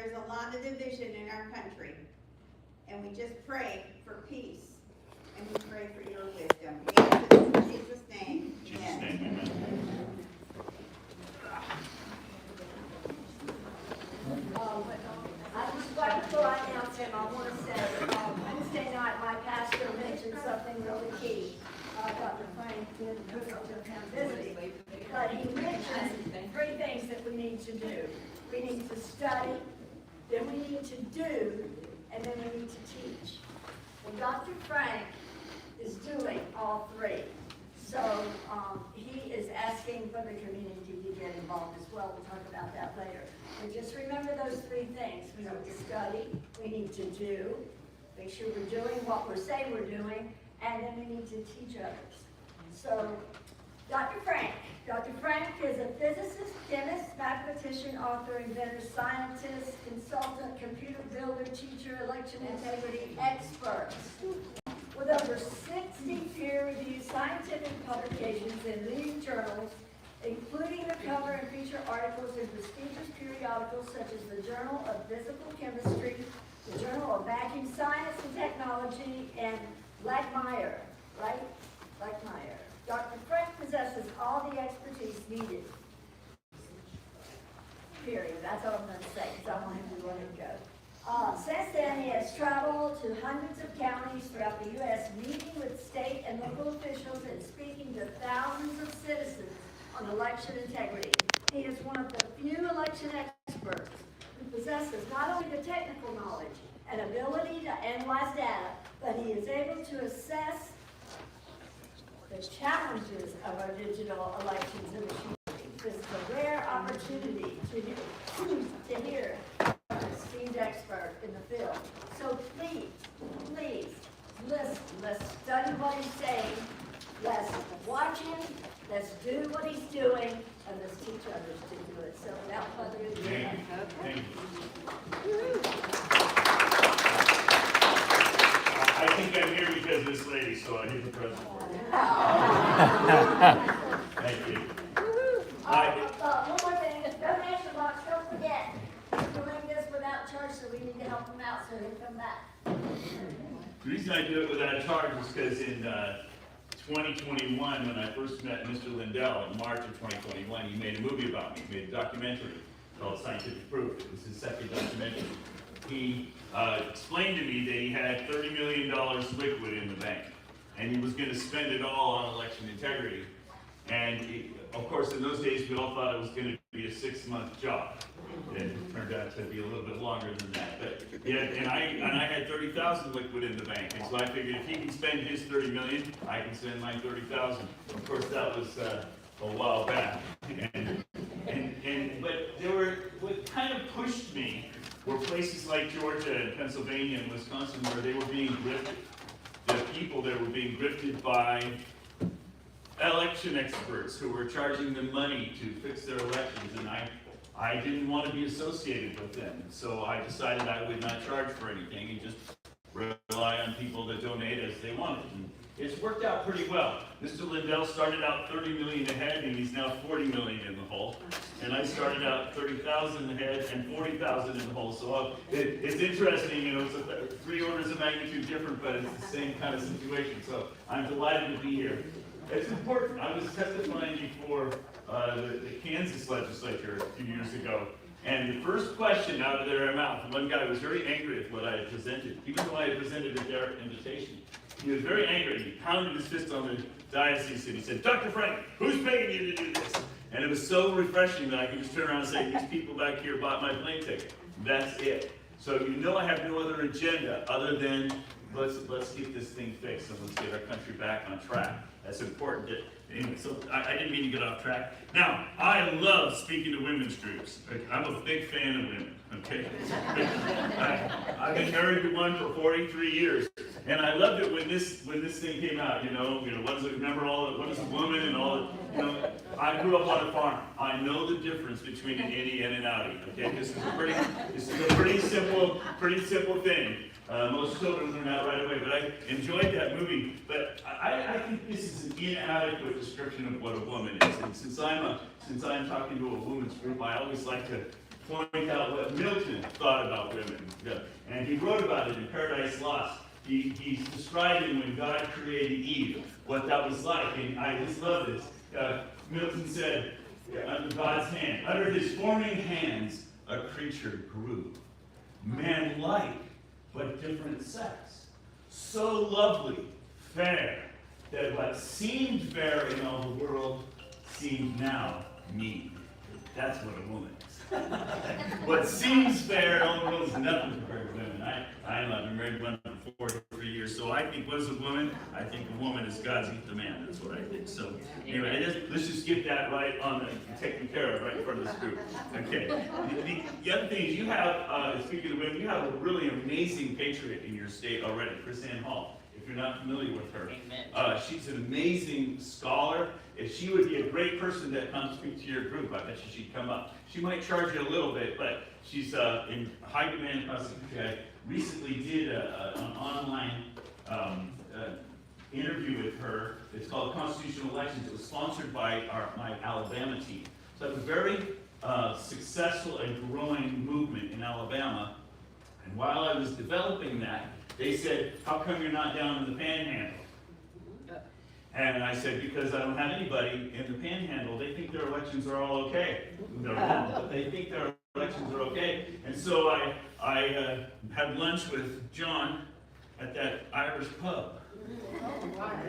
there's a lot of division in our country. And we just pray for peace. And we pray for your wisdom. In Jesus' name. Amen. Before I announce him, I want to say, Wednesday night, my pastor mentioned something really key. Dr. Frank did the privilege of him visiting, but he mentioned 3 things that we need to do. We need to study, then we need to do, and then we need to teach. And Dr. Frank is doing all 3. So he is asking for the community to get involved as well. We'll talk about that later. But just remember those 3 things. We need to study, we need to do, make sure we're doing what we say we're doing, and then we need to teach others. So, Dr. Frank is a physicist, chemist, mathematician, author, inventor, scientist, consultant, computer builder, teacher, election integrity expert. With over 60 peer-reviewed scientific publications in leading journals, including the cover and feature articles in prestigious periodicals such as the Journal of Physical Chemistry, the Journal of Vacuum Science and Technology, and Blackmire, right? Blackmire. Dr. Frank possesses all the expertise needed. Period. That's all I'm going to say, because I want him to let it go. Since then, he has traveled to hundreds of counties throughout the U.S., meeting with state and local officials and speaking to thousands of citizens on election integrity. He is one of the few election experts who possesses not only the technical knowledge and ability to analyze data, but he is able to assess the challenges of our digital elections and machinery. This is a rare opportunity to hear an esteemed expert in the field. So please, listen. Let's study what he's saying. Let's watch him. Let's do what he's doing. And let's teach others to do it. So without further ado, Thank you. I think I'm here because of this lady, so I need the present for her. Thank you. One more thing, donation box, don't forget. We're doing this without charge, so we need to help them out so he'll come back. The reason I do it without charge is because in 2021, when I first met Mr. Lindell in March of 2021, he made a movie about me. He made a documentary called Scientific Proof. It was his second documentary. He explained to me that he had $30 million liquid in the bank, and he was going to spend it all on election integrity. And of course, in those days, we all thought it was going to be a 6-month job. It turned out to be a little bit longer than that. But yeah, and I had 30,000 liquid in the bank, and so I figured if he can spend his 30 million, I can spend my 30,000. Of course, that was a while back. But what kind of pushed me were places like Georgia and Pennsylvania and Wisconsin, where they were being grifted. The people that were being grifted by election experts who were charging them money to fix their elections, and I didn't want to be associated with them. So I decided I would not charge for anything and just rely on people to donate as they wanted. And it's worked out pretty well. Mr. Lindell started out 30 million ahead, and he's now 40 million in the hole. And I started out 30,000 ahead and 40,000 in the hole. So it's interesting, you know, it's 3 orders of magnitude different, but it's the same kind of situation. So I'm delighted to be here. It's important. I was testifying before the Kansas legislature a few years ago, and the first question out of their mouth, one guy was very angry at what I had presented. Even though I had presented at their invitation, he was very angry. He pounded his fist on the diocese and he said, "Dr. Frank, who's paying you to do this?" And it was so refreshing that I could just turn around and say, "These people back here bought my plane ticket." That's it. So you know I have no other agenda other than let's get this thing fixed and let's get our country back on track. That's important. Anyway, so I didn't mean to get off track. Now, I love speaking to women's groups. I'm a big fan of women, okay? I've been married to one for 43 years, and I loved it when this thing came out, you know, what is it, remember what is a woman and all that, you know, I grew up on a farm. I know the difference between an innie and an outie, okay? This is a pretty simple thing. Most children learn that right away, but I enjoyed that movie. But I think this is an inadequate description of what a woman is. And since I'm talking to a women's group, I always like to point out what Milton thought about women. And he wrote about it in Paradise Lost. He's describing when God created Eve, what that was like. And I just love this. Milton said, under God's hand, under his forming hands, a creature grew. Man-like, but different sex. So lovely, fair, that what seemed fair in all the world seemed now mean. That's what a woman is. What seems fair in all the world is nothing compared to women. I've been married to one for 43 years, so I think what's a woman? I think a woman is God's gift man. That's what I think. So anyway, let's just get that right on taken care of right in front of this group. Okay. The other thing is you have, speaking of women, you have a really amazing patriot in your state already, Chris Ann Hall. If you're not familiar with her, she's an amazing scholar. If she would be a great person to come speak to your group, I bet she'd come up. She might charge you a little bit, but she's in high demand across the country. I recently did an online interview with her. It's called Constitutional Elections. It was sponsored by my Alabama team. So it's a very successful and growing movement in Alabama. And while I was developing that, they said, how come you're not down in the Panhandle? And I said, because I don't have anybody in the Panhandle. They think their elections are all okay. They're wrong, but they think their elections are okay. And so I had lunch with John at that Irish pub.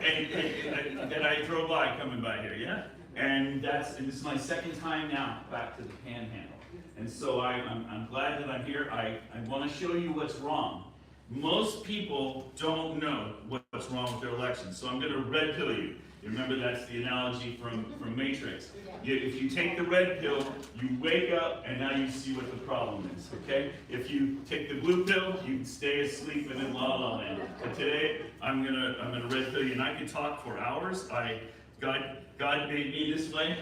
And that I drove by coming by here, yeah? And this is my second time now back to the Panhandle. And so I'm glad that I'm here. I want to show you what's wrong. Most people don't know what's wrong with their elections, so I'm going to red pill you. You remember that's the analogy from Matrix. If you take the red pill, you wake up and now you see what the problem is, okay? If you take the blue pill, you can stay asleep and in la la land. But today, I'm gonna red pill you, and I can talk for hours. God made me this way,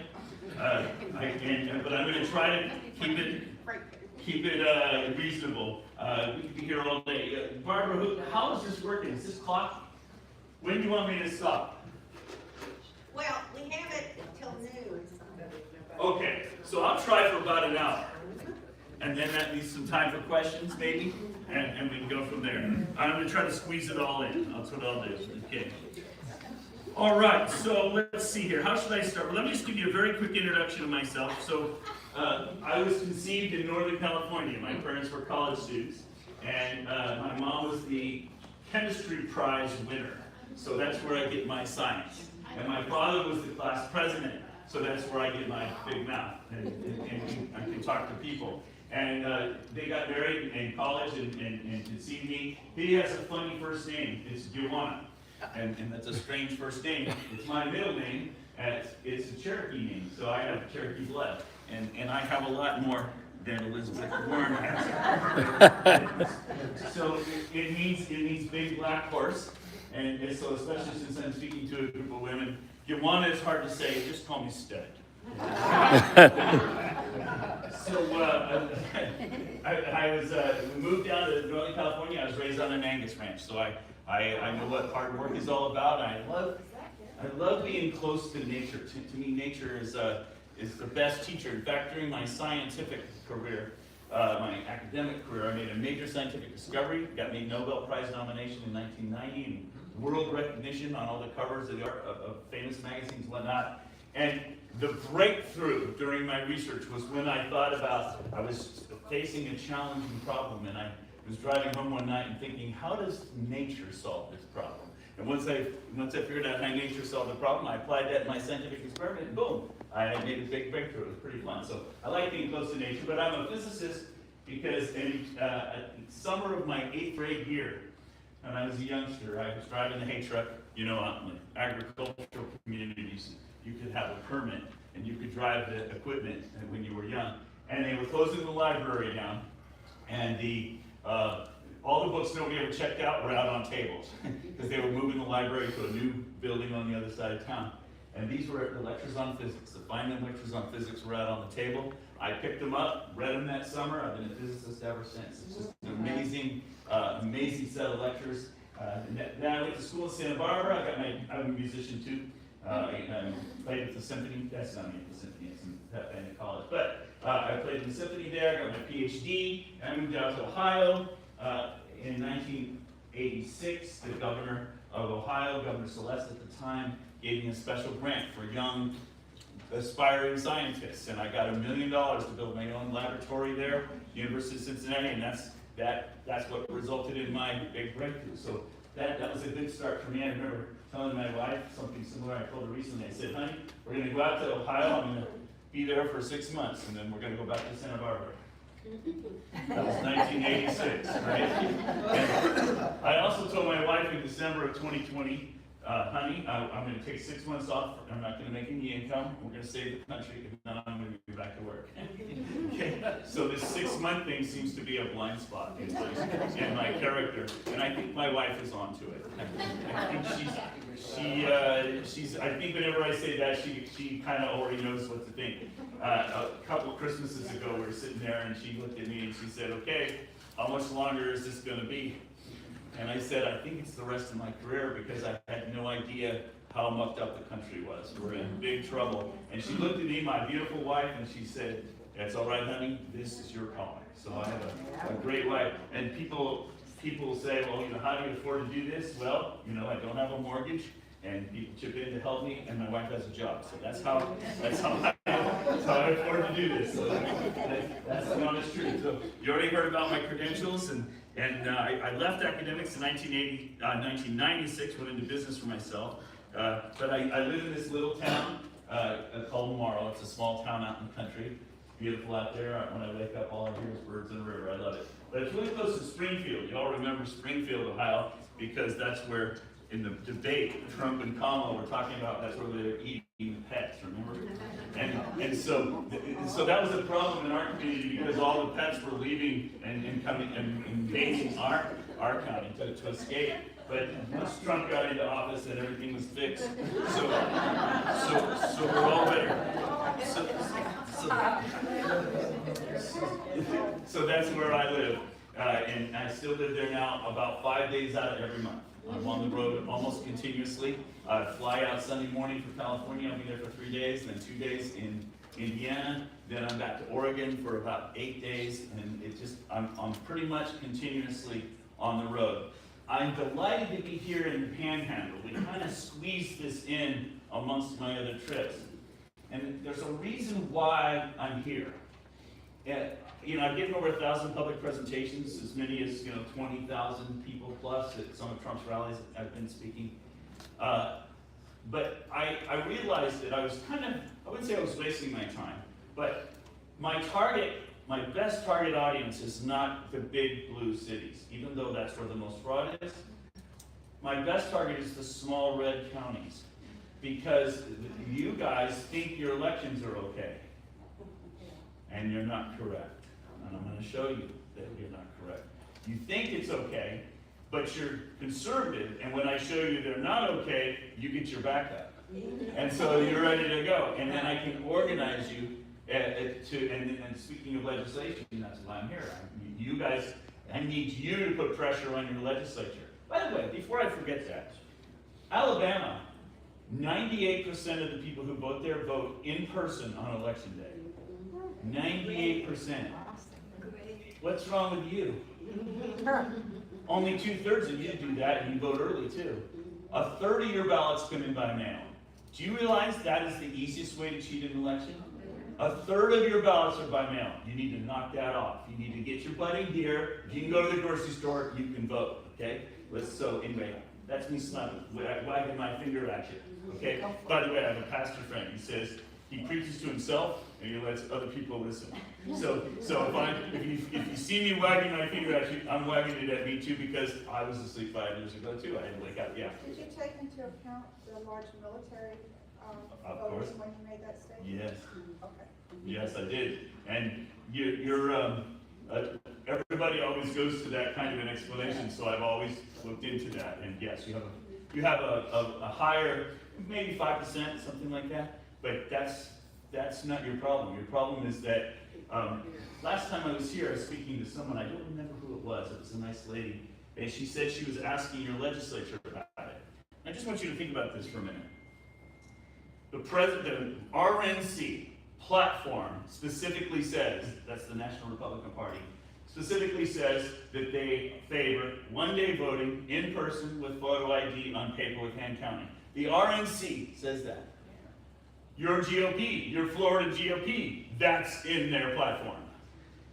but I'm going to try to keep it reasonable. We could be here all day. Barbara, how is this working? Is this clock? When do you want me to stop? Well, we have it till noon. Okay, so I'll try for about an hour. And then that leaves some time for questions, maybe, and we can go from there. I'm going to try to squeeze it all in. That's what I'll do. Okay. All right, so let's see here. How should I start? Well, let me just give you a very quick introduction of myself. So, I was conceived in Northern California. My parents were college students, and my mom was the chemistry prize winner. So that's where I get my science. And my father was the class president, so that's where I get my big mouth and I can talk to people. And they got married in college and conceived me. He has a funny first name. It's Giovanna. And that's a strange first name. It's my middle name. It's a Cherokee name, so I have Cherokee blood. And I have a lot more than Elizabeth Warren has. So it means big black horse. And so especially since I'm speaking to a group of women, Giovanna is hard to say, just call me Stud. So we moved down to Northern California. I was raised on an Angus ranch, so I know what hard work is all about. I love being close to nature. To me, nature is the best teacher. In fact, during my scientific career, my academic career, I made a major scientific discovery, got me a Nobel Prize nomination in 1990, and world recognition on all the covers of famous magazines and whatnot. And the breakthrough during my research was when I thought about, I was facing a challenging problem, and I was driving home one night and thinking, how does nature solve this problem? And once I figured out how nature solved the problem, I applied that in my scientific experiment, and boom, I made a big breakthrough. It was pretty fun. So I like being close to nature, but I'm a physicist because in summer of my 8th grade year, when I was a youngster, I was driving the hay truck. You know, in agricultural communities, you could have a permit and you could drive the equipment when you were young. And they were closing the library down, and all the books nobody ever checked out were out on tables because they were moving the library to a new building on the other side of town. And these were the lectures on physics. The Feynman lectures on physics were out on the table. I picked them up, read them that summer. I've been a physicist ever since. It's just an amazing set of lectures. Then I went to school in Santa Barbara. I'm a musician too. I played with the symphony. That's not me, the symphony. It's in that band in college. But I played in the symphony there, got my PhD, and I moved out to Ohio. In 1986, the governor of Ohio, Governor Celeste at the time, gave me a special grant for young aspiring scientists, and I got $1 million to build my own laboratory there, University of Cincinnati, and that's what resulted in my big breakthrough. So that was a good start for me. I remember telling my wife something similar. I told her recently. I said, honey, we're going to go out to Ohio. I'm going to be there for 6 months, and then we're going to go back to Santa Barbara. That was 1986, right? And I also told my wife in December of 2020, honey, I'm going to take 6 months off. I'm not going to make any income. We're going to save the country, and then I'm going to be back to work. Okay? So this 6-month thing seems to be a blind spot in my character, and I think my wife is onto it. I think she's. I think whenever I say that, she kind of already knows what to think. A couple of Christmases ago, we were sitting there, and she looked at me and she said, "Okay, how much longer is this going to be?" And I said, I think it's the rest of my career, because I had no idea how mucked up the country was. We're in big trouble. And she looked at me, my beautiful wife, and she said, "That's all right, honey, this is your calling." So I have a great wife. And people say, well, how do you afford to do this? Well, I don't have a mortgage, and people chip in to help me, and my wife has a job. So that's how I afford to do this. So that's the honest truth. So you already heard about my credentials, and I left academics in 1996, went into business for myself. But I live in this little town called Morrow. It's a small town out in the country. Beautiful out there. When I wake up, all I hear is birds and a river. I love it. But it's really close to Springfield. You all remember Springfield, Ohio, because that's where, in the debate, Trump and Kamala were talking about, that's where they were eating pets, remember? And so that was a problem in our community, because all the pets were leaving and coming and invading our county to escape. But once Trump got into office, and everything was fixed. So we're all better. So that's where I live, and I still live there now about 5 days out of every month. I'm on the road almost continuously. I fly out Sunday morning for California. I'll be there for 3 days, and then 2 days in Indiana. Then I'm back to Oregon for about 8 days, and I'm pretty much continuously on the road. I'm delighted to be here in the Panhandle. We kind of squeezed this in amongst my other trips. And there's a reason why I'm here. I've given over 1,000 public presentations, as many as 20,000 people plus at some of Trump's rallies I've been speaking. But I realized that I was I wouldn't say I was wasting my time, but my best target audience is not the big blue cities, even though that's where the most fraud is. My best target is the small red counties, because you guys think your elections are okay, and you're not correct. And I'm going to show you that you're not correct. You think it's okay, but you're conservative, and when I show you they're not okay, you get your back up. And so you're ready to go. And then I can organize you and speaking of legislation, that's why I'm here. You guys, I need you to put pressure on your legislature. By the way, before I forget that, Alabama, 98% of the people who vote there vote in person on election day. 98%. What's wrong with you? Only 2/3 of you do that, and you vote early too. 1/3 of your ballots come in by mail. Do you realize that is the easiest way to cheat an election? 1/3 of your ballots are by mail. You need to knock that off. You need to get your butt in here. If you can go to the grocery store, you can vote, okay? So anyway, that's me wagging my finger at you, okay? By the way, I have a pastor friend. He says he preaches to himself and he lets other people listen. So if you see me wagging my finger at you, I'm wagging it at me too, because I was asleep 5 years ago too. I had to wake up, yeah. Did you take into account the large military voting when you made that statement? Yes. Okay. Yes, I did. And everybody always goes to that kind of an explanation, so I've always looked into that. And yes, you have a higher, maybe 5%, something like that. But that's not your problem. Your problem is that last time I was here, I was speaking to someone. I don't remember who it was. It was a nice lady, and she said she was asking your legislature about it. I just want you to think about this for a minute. The RNC, platform specifically says, that's the National Republican Party, specifically says that they favor one-day voting in person with photo ID, on paper with hand counting. The RNC says that. Your GOP, your Florida GOP, that's in their platform.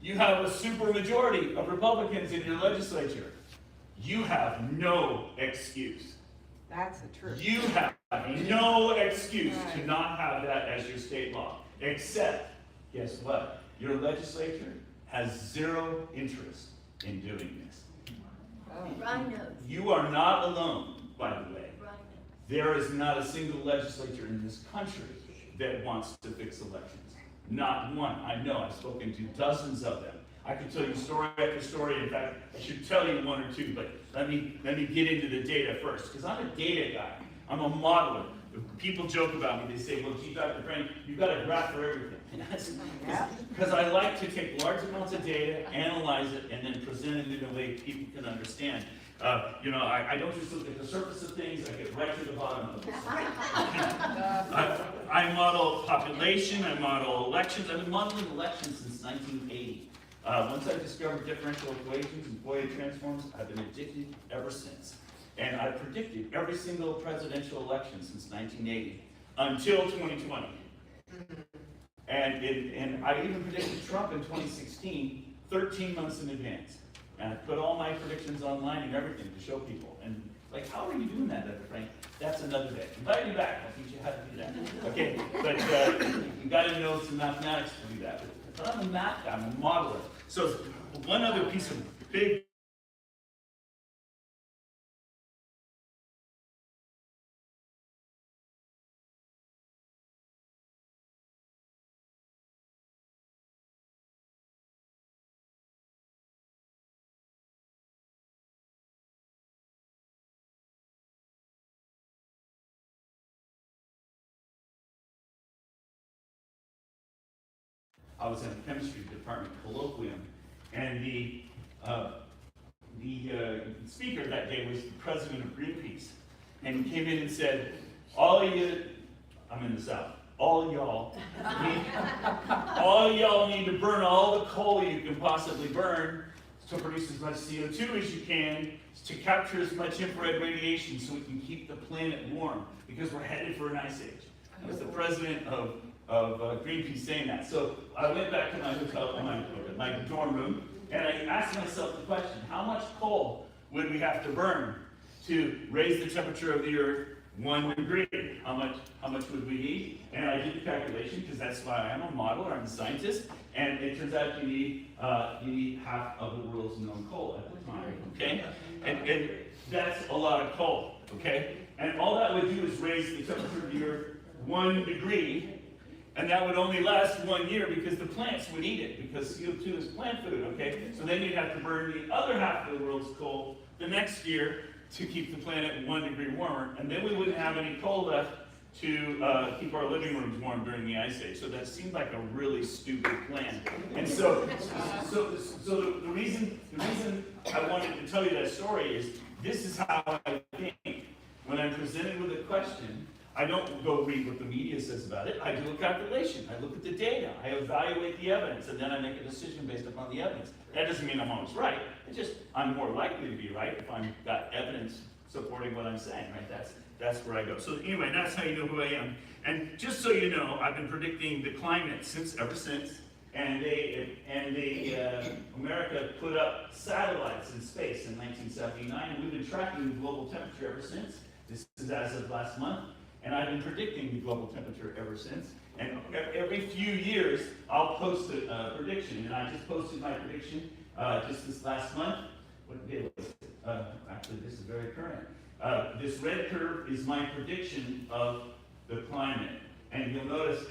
You have a supermajority of Republicans in your legislature. You have no excuse. That's the truth. You have no excuse to not have that as your state law. Except, guess what? Your legislature has zero interest in doing this. Rhinos. You are not alone, by the way. Rhinos. There is not a single legislature in this country that wants to fix elections. Not one. I know, I've spoken to dozens of them. I could tell you story after story. In fact, I should tell you one or two, but let me get into the data first, because I'm a data guy. I'm a modeler. People joke about me. They say, well, gee, Dr. Frank, you've got a graph for everything. Because I like to take large amounts of data, analyze it, and then present it in a way people can understand. I don't just look at the surface of things, I get right to the bottom of it. I model population, I model elections. I've been modeling elections since 1980. Once I discovered differential equations and Fourier transforms, I've been addicted ever since. And I predicted every single presidential election since 1980 until 2020. And I even predicted Trump in 2016, 13 months in advance. And I put all my predictions online and everything to show people. And like, how are you doing that, Dr. Frank? That's another day. Invite me back. I'll teach you how to do that. Okay, but you got to know some mathematics to do that. But I'm a math guy. I'm a modeler. So one other piece of big I was in a chemistry department colloquium, and the speaker that day was the president of Greenpeace, and he came in and said, all you, I'm in the South, all y'all need to burn all the coal you can possibly burn to produce as much CO2 as you can, to capture as much infrared radiation so we can keep the planet warm, because we're headed for an ice age. That was the president of Greenpeace saying that. So I went back to my hotel, my dorm room, and I asked myself the question, how much coal would we have to burn to raise the temperature of the Earth 1 degree? How much would we need? And I did the calculation, because that's why I'm a modeler, I'm a scientist, and it turns out you need half of the world's known coal at the time, okay? And that's a lot of coal, okay? And all that would do is raise the temperature of the Earth 1 degree, and that would only last 1 year because the plants would eat it, because CO2 is plant food, okay? So then you'd have to burn the other half of the world's coal the next year to keep the planet 1 degree warmer, and then we wouldn't have any coal left to keep our living rooms warm during the ice age. So that seemed like a really stupid plan. And so the reason I wanted to tell you that story is, this is how I think. When I'm presented with a question, I don't go read what the media says about it. I do a calculation. I look at the data. I evaluate the evidence, and then I make a decision based upon the evidence. That doesn't mean I'm always right. It's just I'm more likely to be right if I've got evidence supporting what I'm saying, right? That's where I go. So anyway, that's how you know who I am. And just so you know, I've been predicting the climate ever since. And America put up satellites in space in 1979, and we've been tracking the global temperature ever since. This is as of last month. And I've been predicting the global temperature ever since. And every few years, I'll post a prediction. And I just posted my prediction just this last month. What day was it? Actually, this is very current. This red curve is my prediction of the climate. And you'll notice,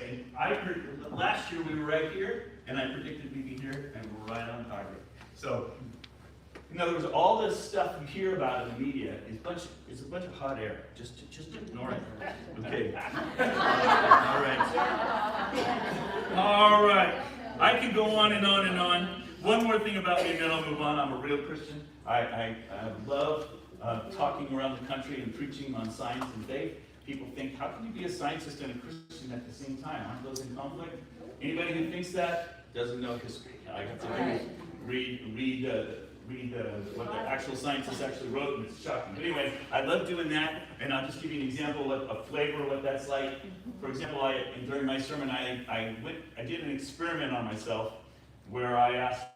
last year we were right here, and I predicted we'd be here, and we're right on target. So, in other words, all this stuff you hear about in the media is a bunch of hot air. Just ignore it. Okay. All right. All right. I can go on and on and on. One more thing about me, and then I'll move on. I'm a real Christian. I love talking around the country and preaching on science and faith. People think, how can you be a scientist and a Christian at the same time? Aren't those in conflict? Anybody who thinks that doesn't know history. I have to read what the actual scientists actually wrote, and it's shocking. But anyway, I love doing that, and I'll just give you an example of a flavor of what that's like. For example, during my sermon, I did an experiment on myself where I asked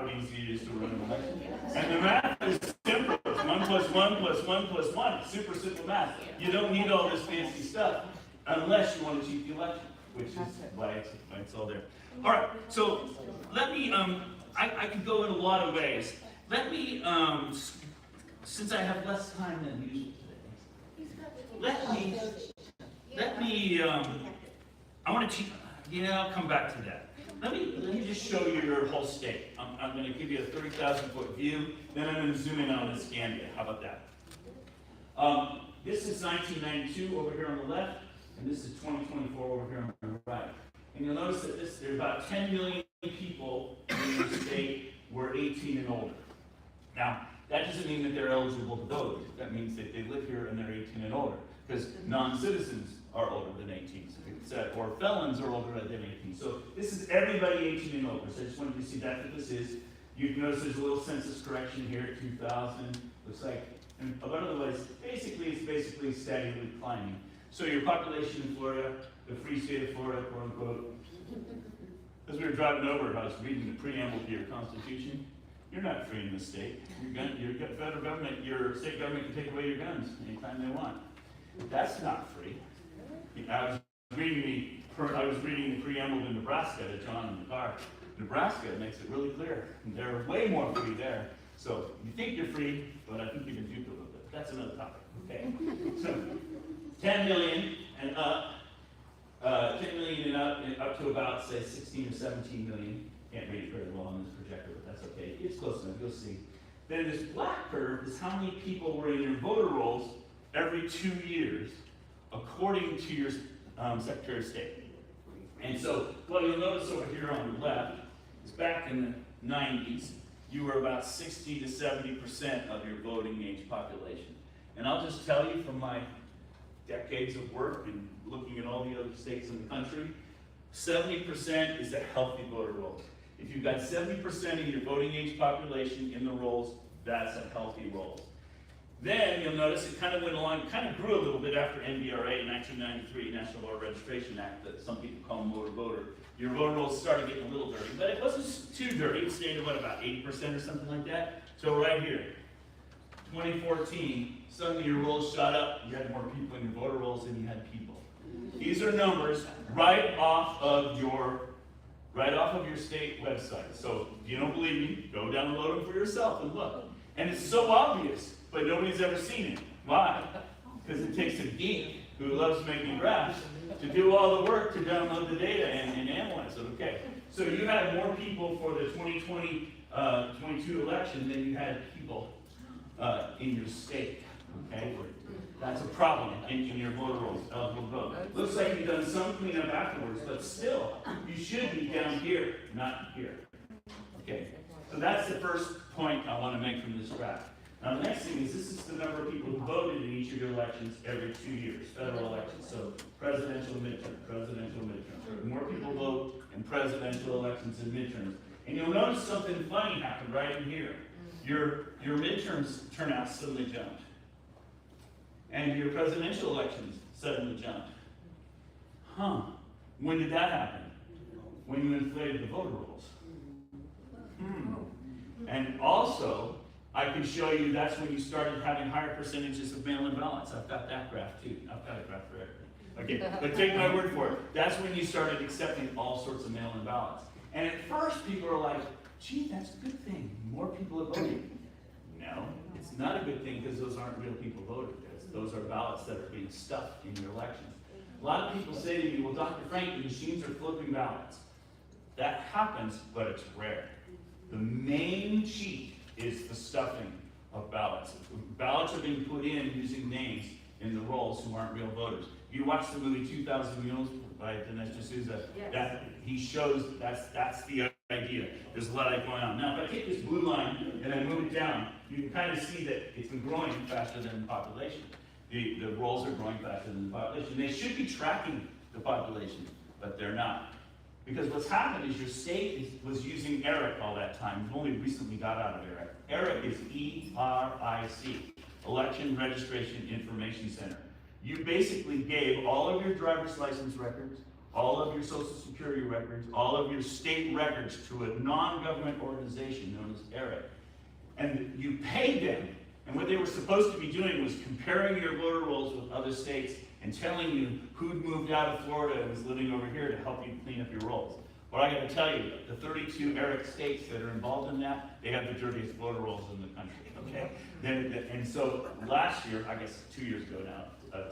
easy it is to run an election. And the math is simple. It's 1 plus 1 plus 1 plus 1. It's super simple math. You don't need all this fancy stuff unless you want to cheat the election, which is why it's all there. All right, so let me, I could go in a lot of ways. Let me, since I have less time than usual today, let me, I want to cheat, yeah, I'll come back to that. Let me just show you your whole state. I'm going to give you a 30,000-foot view, then I'm going to zoom in on Escandia. How about that? This is 1992 over here on the left, and this is 2024 over here on the right. And you'll notice that there are about 10 million people in the state who are 18 and older. Now, that doesn't mean that they're eligible to vote. That means that they live here and they're 18 and older, because non-citizens are older than 18, or felons are older than 18. So this is everybody 18 and older. So I just wanted you to see that's what this is. You notice there's a little census correction here, 2000. Looks like, but otherwise, it's basically steadily climbing. So your population in Florida, the free state of Florida, quote unquote. As we were driving over, I was reading the preamble to your Constitution. You're not free in this state. Your federal government, your state government can take away your guns anytime they want. That's not free. I was reading the preamble to Nebraska to John in the car. Nebraska makes it really clear. They're way more free there. So you think you're free, but I think you can dupe a little bit. That's another topic. Okay. So 10 million and up. 10 million and up, and up to about, say, 16 or 17 million. Can't read it very well on this projector, but that's okay. It's close enough, you'll see. Then this black curve is how many people were in your voter rolls every 2 years, according to your Secretary of State. And so, what you'll notice over here on the left is back in the 90s, you were about 60 to 70% of your voting age population. And I'll just tell you from my decades of work and looking at all the other states in the country, 70% is a healthy voter rolls. If you've got 70% of your voting age population in the rolls, that's a healthy rolls. Then you'll notice it kind of went along, kind of grew a little bit after NVRA, 1993, National Voter Registration Act, that some people call motor voter. Your voter rolls started getting a little dirty, but it wasn't too dirty. It stayed at what, about 80% or something like that? So right here, 2014, suddenly your rolls shot up. You had more people in your voter rolls than you had people. These are numbers right off of your state website. So if you don't believe me, go download them for yourself and look. And it's so obvious, but nobody's ever seen it. Why? Because it takes a geek who loves making graphs to do all the work to download the data and analyze it. Okay. So you had more people for the 2022 election than you had people in your state. Okay. That's a problem in your voter rolls, eligible to vote. Looks like you've done some cleanup afterwards, but still, you should be down here, not here. Okay, so that's the first point I want to make from this graph. Now the next thing is this is the number of people who voted in each of your elections every 2 years, federal elections. So presidential, midterm. More people vote in presidential elections than midterms. And you'll notice something funny happened right in here. Your midterms turnout suddenly jumped. And your presidential elections suddenly jumped. Huh. When did that happen? When you inflated the voter rolls. And also, I can show you that's when you started having higher percentages of mail-in ballots. I've got that graph too. I've got a graph for everything. Okay, but take my word for it. That's when you started accepting all sorts of mail-in ballots. And at first, people are like, gee, that's a good thing. More people are voting. No, it's not a good thing because those aren't real people voting. Those are ballots that are being stuffed in your elections. A lot of people say to me, well, Dr. Frank, the machines are flipping ballots. That happens, but it's rare. The main cheat is the stuffing of ballots. Ballots are being put in using names in the rolls who aren't real voters. You watch the movie 2,000 Mules by Dinesh D'Souza, that he shows that's the idea. There's a lot of that going on. Now, if I take this blue line and I move it down, you can kind of see that it's been growing faster than the population. The rolls are growing faster than the population. They should be tracking the population, but they're not. Because what's happened is your state was using ERIC all that time. You've only recently got out of ERIC. ERIC is E-R-I-C, Election Registration Information Center. You basically gave all of your driver's license records, all of your social security records, all of your state records to a non-government organization known as ERIC. And you paid them. And what they were supposed to be doing was comparing your voter rolls with other states and telling you who'd moved out of Florida and was living over here to help you clean up your rolls. Well, I got to tell you, the 32 ERIC states that are involved in that, they have the dirtiest voter rolls in the country, okay? And so last year, I guess 2 years ago now,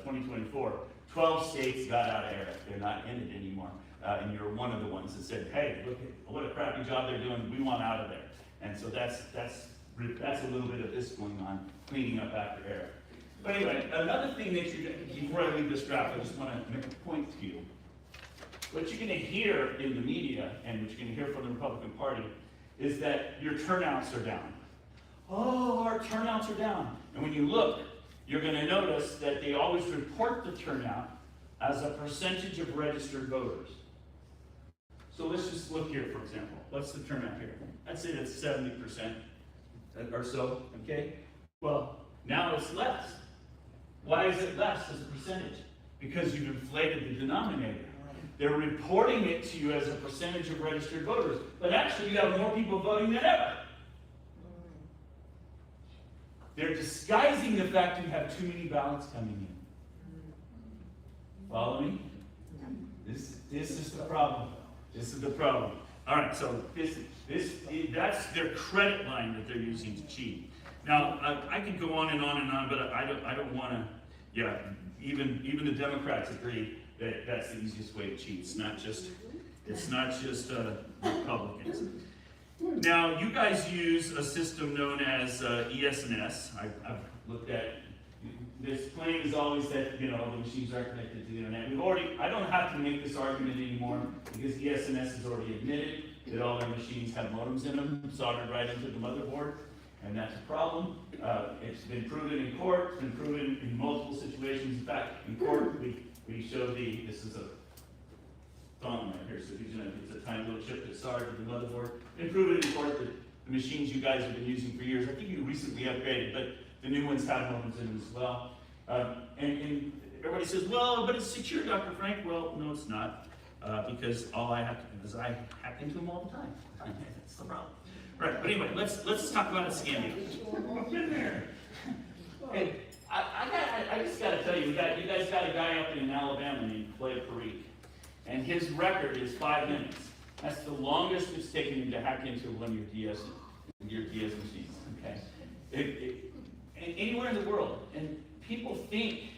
2024, 12 states got out of ERIC. They're not in it anymore. And you're one of the ones that said, hey, look, what a crappy job they're doing. We want out of there. And so that's a little bit of this going on, cleaning up after ERIC. But anyway, another thing that before I leave this draft, I just want to make a point to you. What you're going to hear in the media, and what you're going to hear from the Republican Party, is that your turnouts are down. Oh, our turnouts are down. And when you look, you're going to notice that they always report the turnout as a percentage of registered voters. So let's just look here, for example. What's the turnout here? I'd say that's 70% or so, okay? Well, now it's less. Why is it less as a percentage? Because you've inflated the denominator. They're reporting it to you as a percentage of registered voters, but actually you have more people voting than ever. They're disguising the fact you have too many ballots coming in. Follow me? This is the problem. This is the problem. All right, so that's their credit line that they're using to cheat. Now, I could go on and on and on, but I don't want to. Yeah, even the Democrats agree that that's the easiest way to cheat. It's not just Republicans. Now, you guys use a system known as ES&S. I've looked at. This claim is always that the machines are connected to the internet. I don't have to make this argument anymore because ES&S has already admitted that all their machines have modems in them soldered right into the motherboard, and that's a problem. It's been proven in court. It's been proven in multiple situations. In fact, in court, we showed this is a thumb right here, so it's a tiny little chip that's soldered to the motherboard. It's been proven in court that the machines you guys have been using for years, I think you recently upgraded, but the new ones have modems in them as well. And everybody says, well, but it's secure, Dr. Frank. Well, no, it's not, because all I have to do is I hack into them all the time. That's the problem. Right, but anyway, let's talk about a scam. Been there. Hey, I just got to tell you, you guys got a guy up in Alabama named Clay Parikh, and his record is 5 minutes. That's the longest it's taken him to hack into one of your DS machines. Okay, anywhere in the world, and people think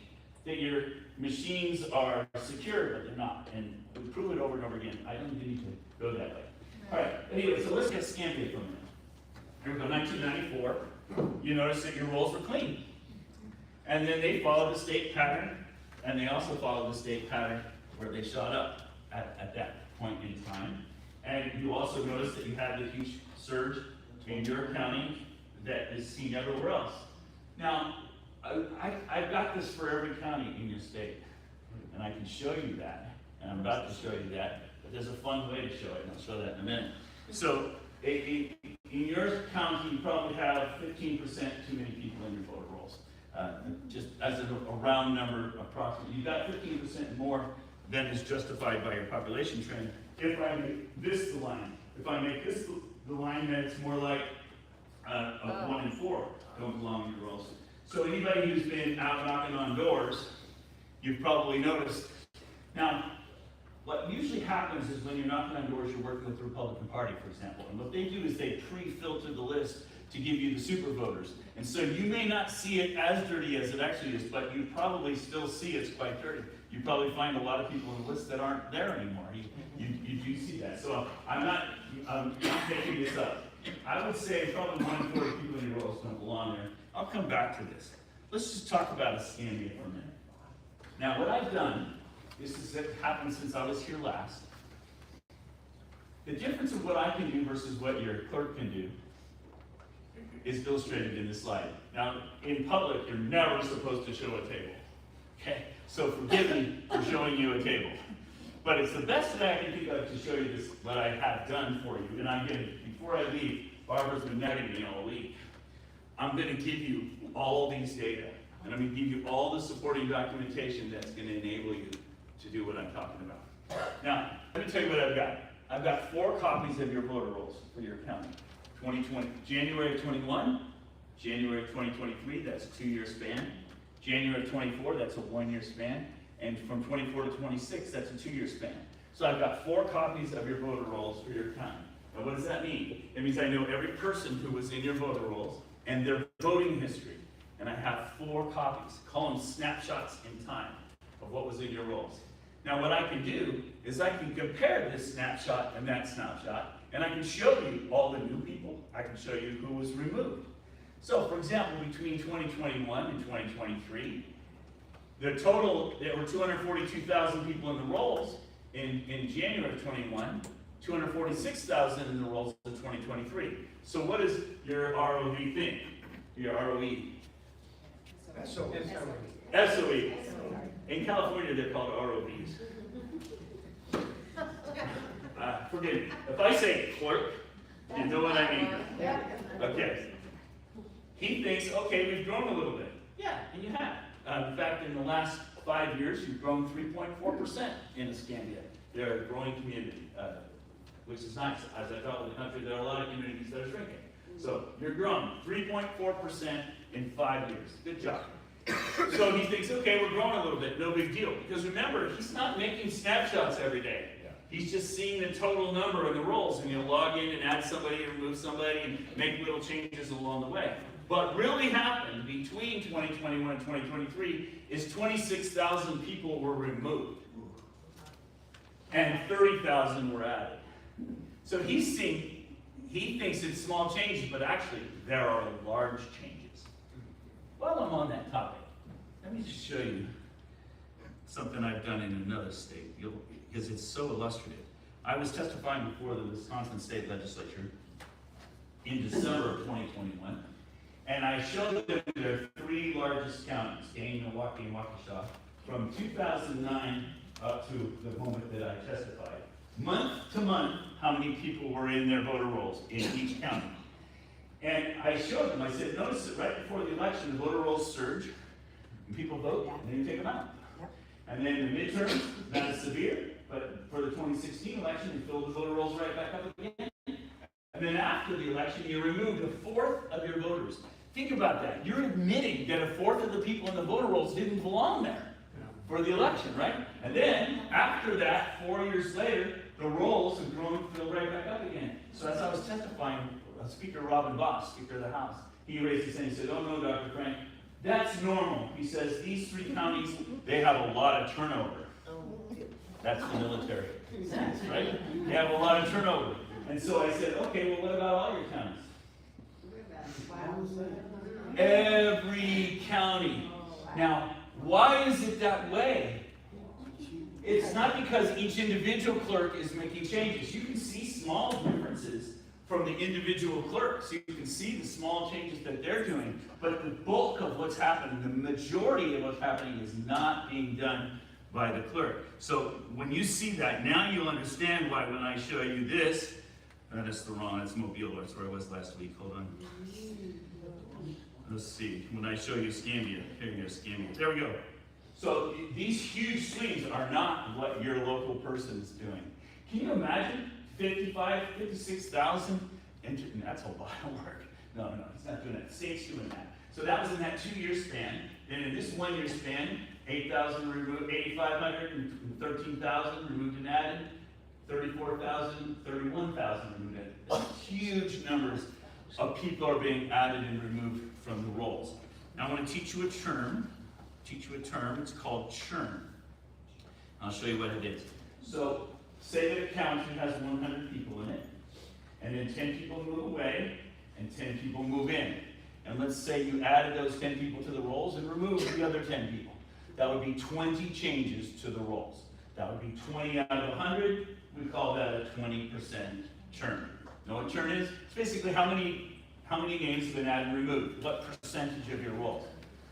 that your machines are secure, but they're not, and we prove it over and over again. I don't even need to go that way. All right, anyway, so let's get scam data for a minute. Here we go, 1994. You notice that your rolls were clean. And then they followed the state pattern, and they also followed the state pattern where they shot up at that point in time. And you also notice that you had the huge surge in your county that is seen everywhere else. Now, I've got this for every county in your state, and I can show you that, and I'm about to show you that, but there's a fun way to show it, and I'll show that in a minute. So, in your county, you probably have 15% too many people in your voter rolls. Just as a round number, approximately. You've got 15% more than is justified by your population trend. If I make this the line, if I make this the line, then it's more like 1 in 4 don't belong in your rolls. So anybody who's been out knocking on doors, you've probably noticed. Now, what usually happens is when you're knocking on doors, you're working with the Republican Party, for example. And what they do is they pre-filter the list to give you the super voters. And so you may not see it as dirty as it actually is, but you probably still see it's quite dirty. You probably find a lot of people on the list that aren't there anymore. You do see that. So I'm not making this up. I would say probably 1 in 4 people in your rolls don't belong there. I'll come back to this. Let's just talk about a scam here for a minute. Now, what I've done, this has happened since I was here last. The difference of what I can do versus what your clerk can do is illustrated in this slide. Now, in public, you're never supposed to show a table. Okay? So forgive me for showing you a table. But it's the best that I can think of to show you this, what I have done for you. And I'm going to, before I leave, Barbara's been nagging me all week. I'm going to give you all these data. And I'm going to give you all the supporting documentation that's going to enable you to do what I'm talking about. Now, let me tell you what I've got. I've got 4 copies of your voter rolls for your county. 2020, January of 21, January of 2023, that's a 2-year span. January of 24, that's a 1-year span. And from 24 to 26, that's a 2-year span. So I've got 4 copies of your voter rolls for your county. Now what does that mean? It means I know every person who was in your voter rolls and their voting history. And I have 4 copies. Call them snapshots in time of what was in your rolls. Now what I can do is I can compare this snapshot and that snapshot, and I can show you all the new people. I can show you who was removed. So for example, between 2021 and 2023, the total, there were 242,000 people in the rolls in January of 21, 246,000 in the rolls in 2023. So what does your ROV think? Your ROE? SOE. In California, they're called ROVs. Forgive me. If I say clerk, you know what I mean. Okay. He thinks, okay, we've grown a little bit. Yeah, and you have. In fact, in the last 5 years, you've grown 3.4% in Escambia. They're a growing community, which is nice. As I travel the country, there are a lot of communities that are shrinking. So you're growing 3.4% in 5 years. Good job. So he thinks, okay, we're growing a little bit, no big deal. Because remember, he's not making snapshots every day. He's just seeing the total number in the rolls, and he'll log in and add somebody, remove somebody, and make little changes along the way. What really happened between 2021 and 2023 is 26,000 people were removed, and 30,000 were added. So he thinks it's small changes, but actually there are large changes. While I'm on that topic, let me just show you something I've done in another state, because it's so illustrative. I was testifying before the Wisconsin State Legislature in December of 2021, and I showed them their 3 largest counties, Dane, Milwaukee, and Waukesha, from 2009 up to the moment that I testified. Month to month, how many people were in their voter rolls in each county. And I showed them, I said, notice that right before the election, the voter rolls surge, and people vote, and then you take them out. And then the midterms, not as severe, but for the 2016 election, you fill the voter rolls right back up again. And then after the election, you remove 1/4 of your voters. Think about that. You're admitting that 1/4 of the people in the voter rolls didn't belong there for the election, right? And then, after that, 4 years later, the rolls have grown, filled right back up again. So as I was testifying, Speaker Robin Boss, Speaker of the House, he raised his hand and said, oh no, Dr. Frank, that's normal. He says, these 3 counties, they have a lot of turnover. That's the military, right? They have a lot of turnover. And so I said, okay, well, what about all your counties? Every county. Now, why is it that way? It's not because each individual clerk is making changes. You can see small differences from the individual clerks. You can see the small changes that they're doing. But the bulk of what's happening, the majority of what's happening is not being done by the clerk. So when you see that, now you'll understand why when I show you this, that's the wrong, that's Mobile, that's where I was last week, hold on. Let's see, when I show you Escambia, here's Escambia, there we go. So these huge swings are not what your local person is doing. Can you imagine 56,000, and that's a lot of work. No, it's not doing that, the state's doing that. So that was in that 2-year span. Then in this 1-year span, 8,000 removed, 8,500 and 13,000 removed and added, 34,000, 31,000 removed and added. That's huge numbers of people are being added and removed from the rolls. Now I want to teach you a term. It's called churn. I'll show you what it is. So say that a county has 100 people in it, and then 10 people move away, and 10 people move in. And let's say you added those 10 people to the rolls and removed the other 10 people. That would be 20 changes to the rolls. That would be 20 out of 100. We call that a 20% churn. Know what churn is? It's basically how many names have been added and removed. What percentage of your rolls?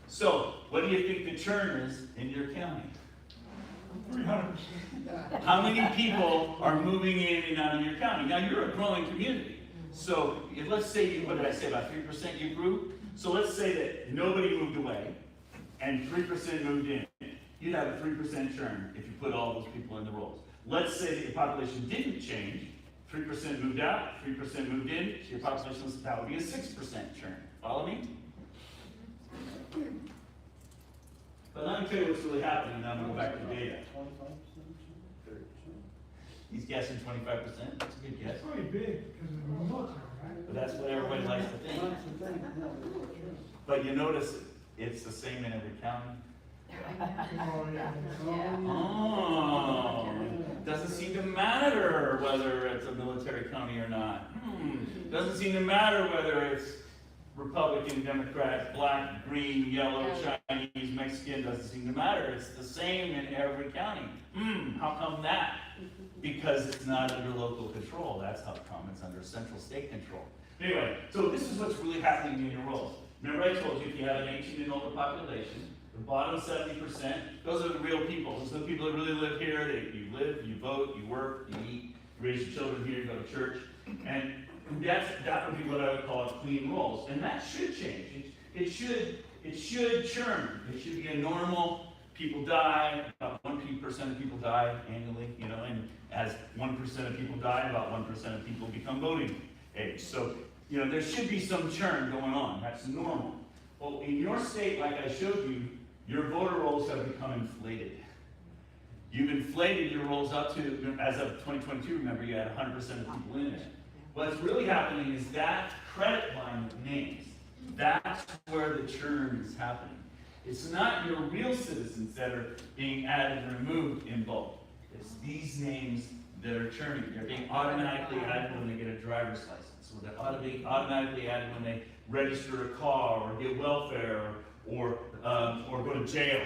So, what do you think the churn is in your county? 300. How many people are moving in and out of your county? Now, you're a growing community. So, let's say, what did I say, about 3% you grew? So let's say that nobody moved away, and 3% moved in. You'd have a 3% churn if you put all those people in the rolls. let's say that your population didn't change, 3% moved out, 3% moved in, so your population was, that would be a 6% churn. Follow me? But let me tell you what's really happening, and then I'm going to go back to the data. He's guessing 25%. That's a good guess. It's pretty big because of the military, right? But that's what everybody likes to think. But you notice it's the same in every county. Oh, yeah. Oh, doesn't seem to matter whether it's a military county or not. Doesn't seem to matter whether it's Republican, Democrat, black, green, yellow, Chinese, Mexican, doesn't seem to matter. It's the same in every county. How come that? Because it's not under local control. That's how come. It's under central state control. Anyway, so this is what's really happening in your rolls. Remember I told you if you have an 18 and older population, the bottom 70%, those are the real people. Those are the people that really live here. You live, you vote, you work, you eat, you raise your children here, you go to church. And that would be what I would call clean rolls. And that should change. It should churn. It should be a normal, people die, about 1% of people die annually, and as 1% of people die, about 1% of people become voting age. So, there should be some churn going on. That's normal. Well, in your state, like I showed you, your voter rolls have become inflated. You've inflated your rolls up to, as of 2022, remember, you had 100% of people in it. What's really happening is that credit line of names, that's where the churn is happening. It's not your real citizens that are being added and removed in bulk. It's these names that are churning. They're being automatically added when they get a driver's license, or they're automatically added when they register a car, or get welfare, or go to jail.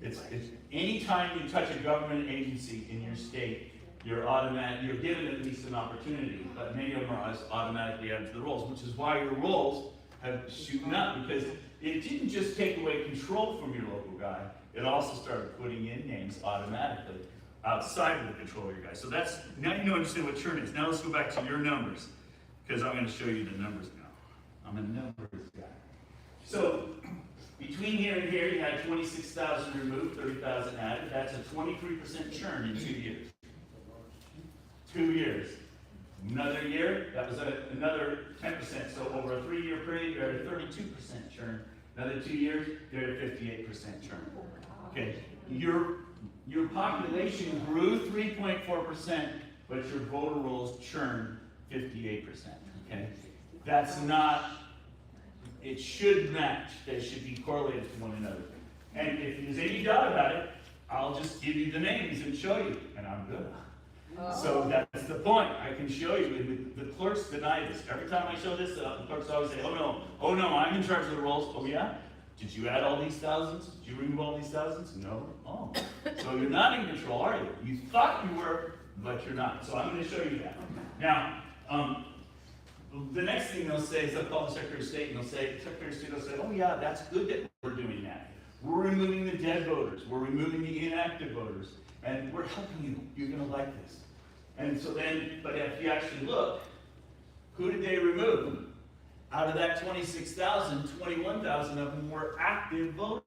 It's anytime you touch a government agency in your state, you're given at least an opportunity, but many of them are automatically added to the rolls, which is why your rolls have shooten up, because it didn't just take away control from your local guy, it also started putting in names automatically outside of the control of your guy. So now you understand what churn is. Now let's go back to your numbers, because I'm going to show you the numbers now. I'm a numbers guy. So between here and here, you had 26,000 removed, 30,000 added. That's a 23% churn in 2 years. 2 years. Another year, that was another 10%. So over a 3-year period, you're at a 32% churn. Another 2 years, you're at a 58% churn. Okay, your population grew 3.4%, but your voter rolls churned 58%. Okay, that's not. It should match. They should be correlated to one another. And if there's any doubt about it, I'll just give you the names and show you, and I'm good. So that's the point. I can show you. The clerks deny this. Every time I show this, the clerks always say, oh no, I'm in charge of the rolls. Oh yeah? Did you add all these thousands? Did you remove all these thousands? No. Oh. So you're not in control, are you? You thought you were, but you're not. So I'm going to show you that. Now, the next thing they'll say is they'll call the Secretary of State and Secretary of State will say, oh yeah, that's good that we're doing that. We're removing the dead voters. We're removing the inactive voters. And we're helping you. You're going to like this. And so then, but if you actually look, who did they remove? Out of that 26,000, 21,000 of them were active voters.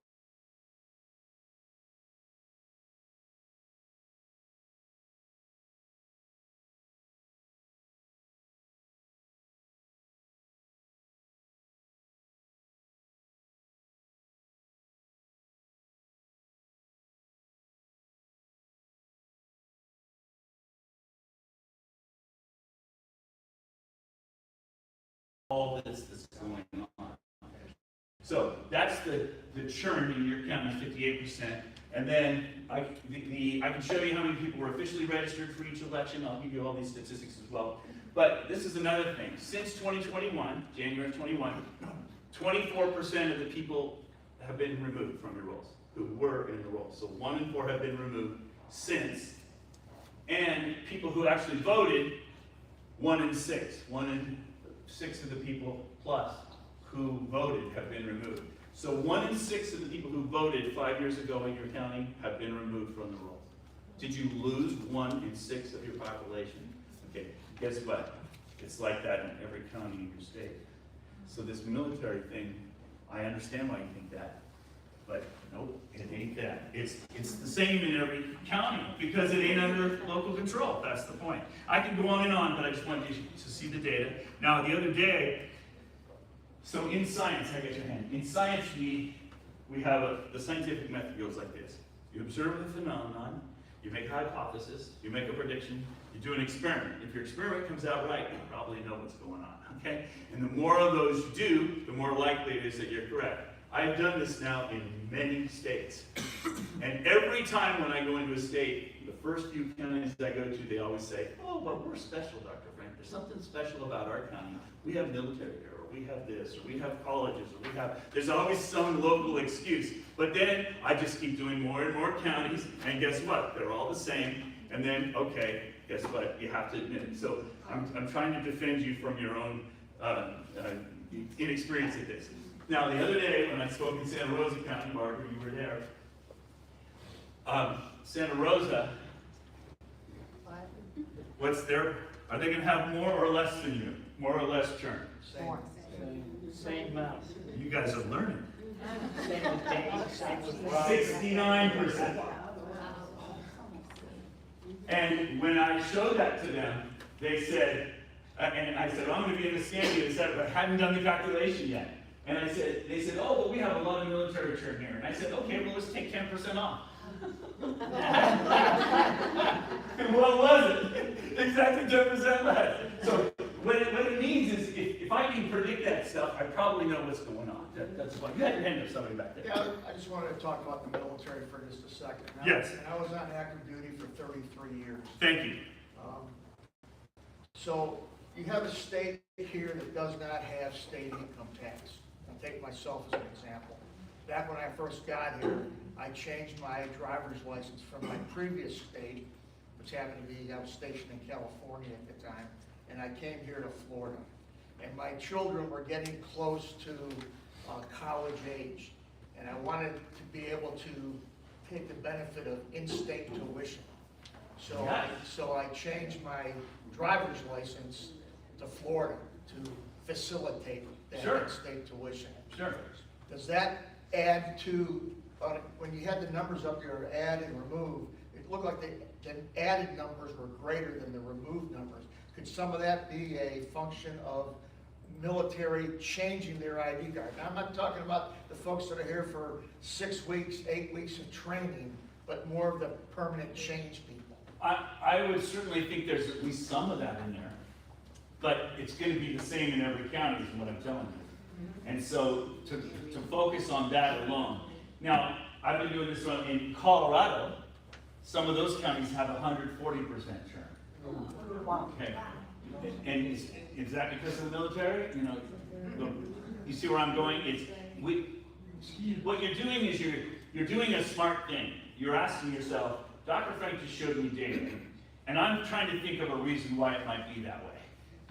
All this that's going on. So that's the churn in your county, 58%. And then I can show you how many people were officially registered for each election. I'll give you all these statistics as well. But this is another thing. Since 2021, January of 21, 24% of the people have been removed from your rolls, who were in the rolls. So 1 in 4 have been removed since. And people who actually voted, 1 in 6. 1 in 6 of the people plus who voted have been removed. So 1 in 6 of the people who voted 5 years ago in your county have been removed from the rolls. Did you lose 1 in 6 of your population? Okay, guess what? It's like that in every county in your state. So this military thing, I understand why you think that, But nope, it ain't that. It's the same in every county because it ain't under local control. That's the point. I can go on and on, but I just wanted you to see the data. Now, the other day, so in science, I got your hand. In science, we have the scientific method goes like this. You observe the phenomenon, you make a hypothesis, you make a prediction, you do an experiment. If your experiment comes out right, you probably know what's going on, okay? And the more of those you do, the more likely it is that you're correct. I've done this now in many states. And every time when I go into a state, the first few counties I go to, they always say, oh, but we're special, Dr. Frank. There's something special about our county. We have military here, or we have this, or we have colleges, or we have, there's always some local excuse. But then I just keep doing more and more counties, and guess what? They're all the same. And then, okay, guess what? You have to admit it. So I'm trying to defend you from your own inexperience at this. Now, the other day when I spoke in Santa Rosa County, Barbara, you were there. Santa Rosa, what's their, are they going to have more or less than you? More or less churn? Same amount. You guys are learning. Same with days, same with Rob. 69%. And when I showed that to them, they said, and I said, well, I'm going to be in the scan here, but I hadn't done the calculation yet. And I said, they said, oh, but we have a lot of military churn here. And I said, okay, well, let's take 10% off. And what was it? Exactly 10% less. So what it means is, if I can predict that stuff, I probably know what's going on. That's why. You had your hand up, somebody back there. Yeah, I just wanted to talk about the military for just a second. Yes. And I was on active duty for 33 years. Thank you. So you have a state here that does not have state income tax. I'll take myself as an example. Back when I first got here, I changed my driver's license from my previous state, which happened to be, I was stationed in California at the time, and I came here to Florida. And my children were getting close to college age, and I wanted to be able to take the benefit of in-state tuition. So I changed my driver's license to Florida to facilitate that Sure. in-state tuition. Sure. Does that add to, when you had the numbers up there, add and remove, it looked like the added numbers were greater than the removed numbers. Could some of that be a function of military changing their ID card? Now, I'm not talking about the folks that are here for 6 weeks, 8 weeks of training, but more of the permanent change people. I would certainly think there's at least some of that in there, but it's going to be the same in every county is what I'm telling you. And so to focus on that alone. Now, I've been doing this one in Colorado. Some of those counties have 140% churn. Okay. And is that because of the military? You know, you see where I'm going? What you're doing is you're doing a smart thing. You're asking yourself, Dr. Frank just showed me data, and I'm trying to think of a reason why it might be that way.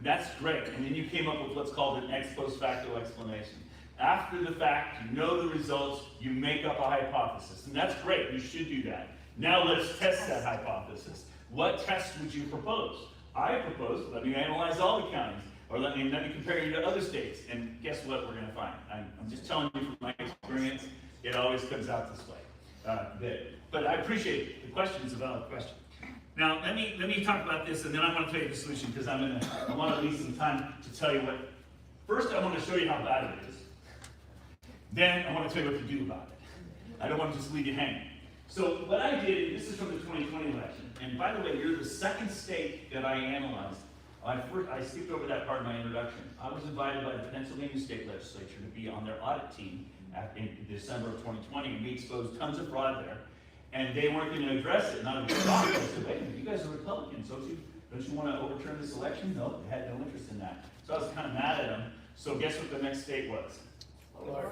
That's great. And then you came up with what's called an ex post facto explanation. After the fact, you know the results, you make up a hypothesis. And that's great, you should do that. Now let's test that hypothesis. What test would you propose? I propose, let me analyze all the counties, or let me compare you to other states, and guess what we're gonna find? I'm just telling you from my experience, it always comes out this way. But I appreciate the question, it's a valid question. Now, let me talk about this, and then I want to tell you the solution, because I want to leave some time to tell you what. First, I want to show you how bad it is. Then, I want to tell you what to do about it. I don't want to just leave you hanging. So, what I did, this is from the 2020 election, and by the way, you're the second state that I analyzed. I skipped over that part of my introduction. I was invited by the Pennsylvania State Legislature to be on their audit team in December of 2020, and we exposed tons of fraud there. And they weren't going to address it, and I was shocked. I said, wait a minute, you guys are Republicans, don't you want to overturn this election? No, they had no interest in that. So I was kind of mad at them. So guess what the next state was?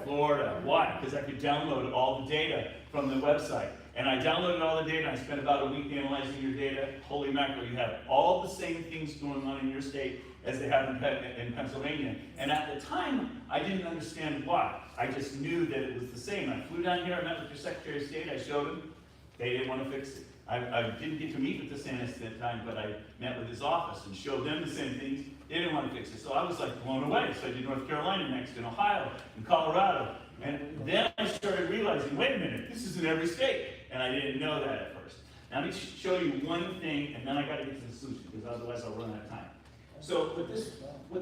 Florida. Why? Because I could download all the data from the website. And I downloaded all the data, I spent about a week analyzing your data. Holy mackerel, you have all the same things going on in your state as they have in Pennsylvania. And at the time, I didn't understand why. I just knew that it was the same. I flew down here, I met with your Secretary of State, I showed him. They didn't want to fix it. I didn't get to meet with the DeSantis at that time, but I met with his office and showed them the same things. They didn't want to fix it. So I was like blown away. So I did North Carolina next, and Ohio, and Colorado. And then I started realizing, wait a minute, this is in every state. And I didn't know that at first. Now let me show you one thing, and then I gotta get to the solution, because otherwise I'll run out of time. So what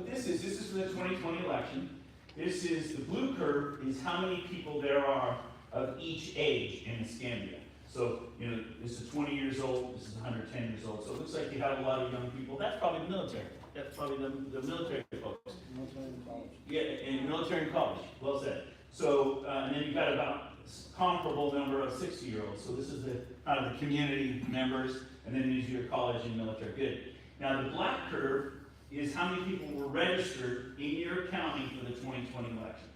this is for the 2020 election. This is, the blue curve is how many people there are of each age in Escambia. So, you know, this is 20 years old, this is 110 years old. So it looks like you have a lot of young people. That's probably the military. That's probably the military folks. Yeah, in military and college. Well said. So, and then you've got about a comparable number of 60-year-olds. So this is the kind of the community members, and then these are your college and military. Good. Now the black curve is how many people were registered in your county for the 2020 election.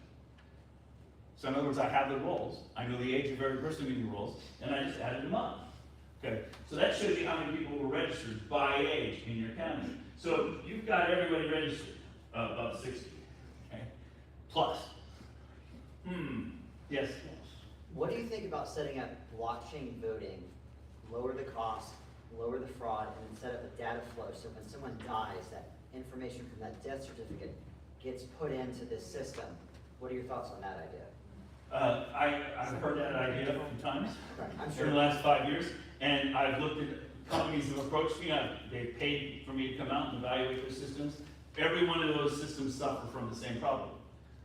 So in other words, I have the rolls. I know the age of every person in your rolls, and I just added them up. Okay, so that shows you how many people were registered by age in your county. So you've got everybody registered, about 60, okay, plus. Yes? What do you think about setting up blockchain voting, lower the cost, lower the fraud, and then set up a data flow so when someone dies, that information from that death certificate gets put into this system? What are your thoughts on that idea? I've heard that idea a few times I'm in sure. the last 5 years, and I've looked at companies that have approached me. They've paid for me to come out and evaluate their systems. Every one of those systems suffer from the same problem.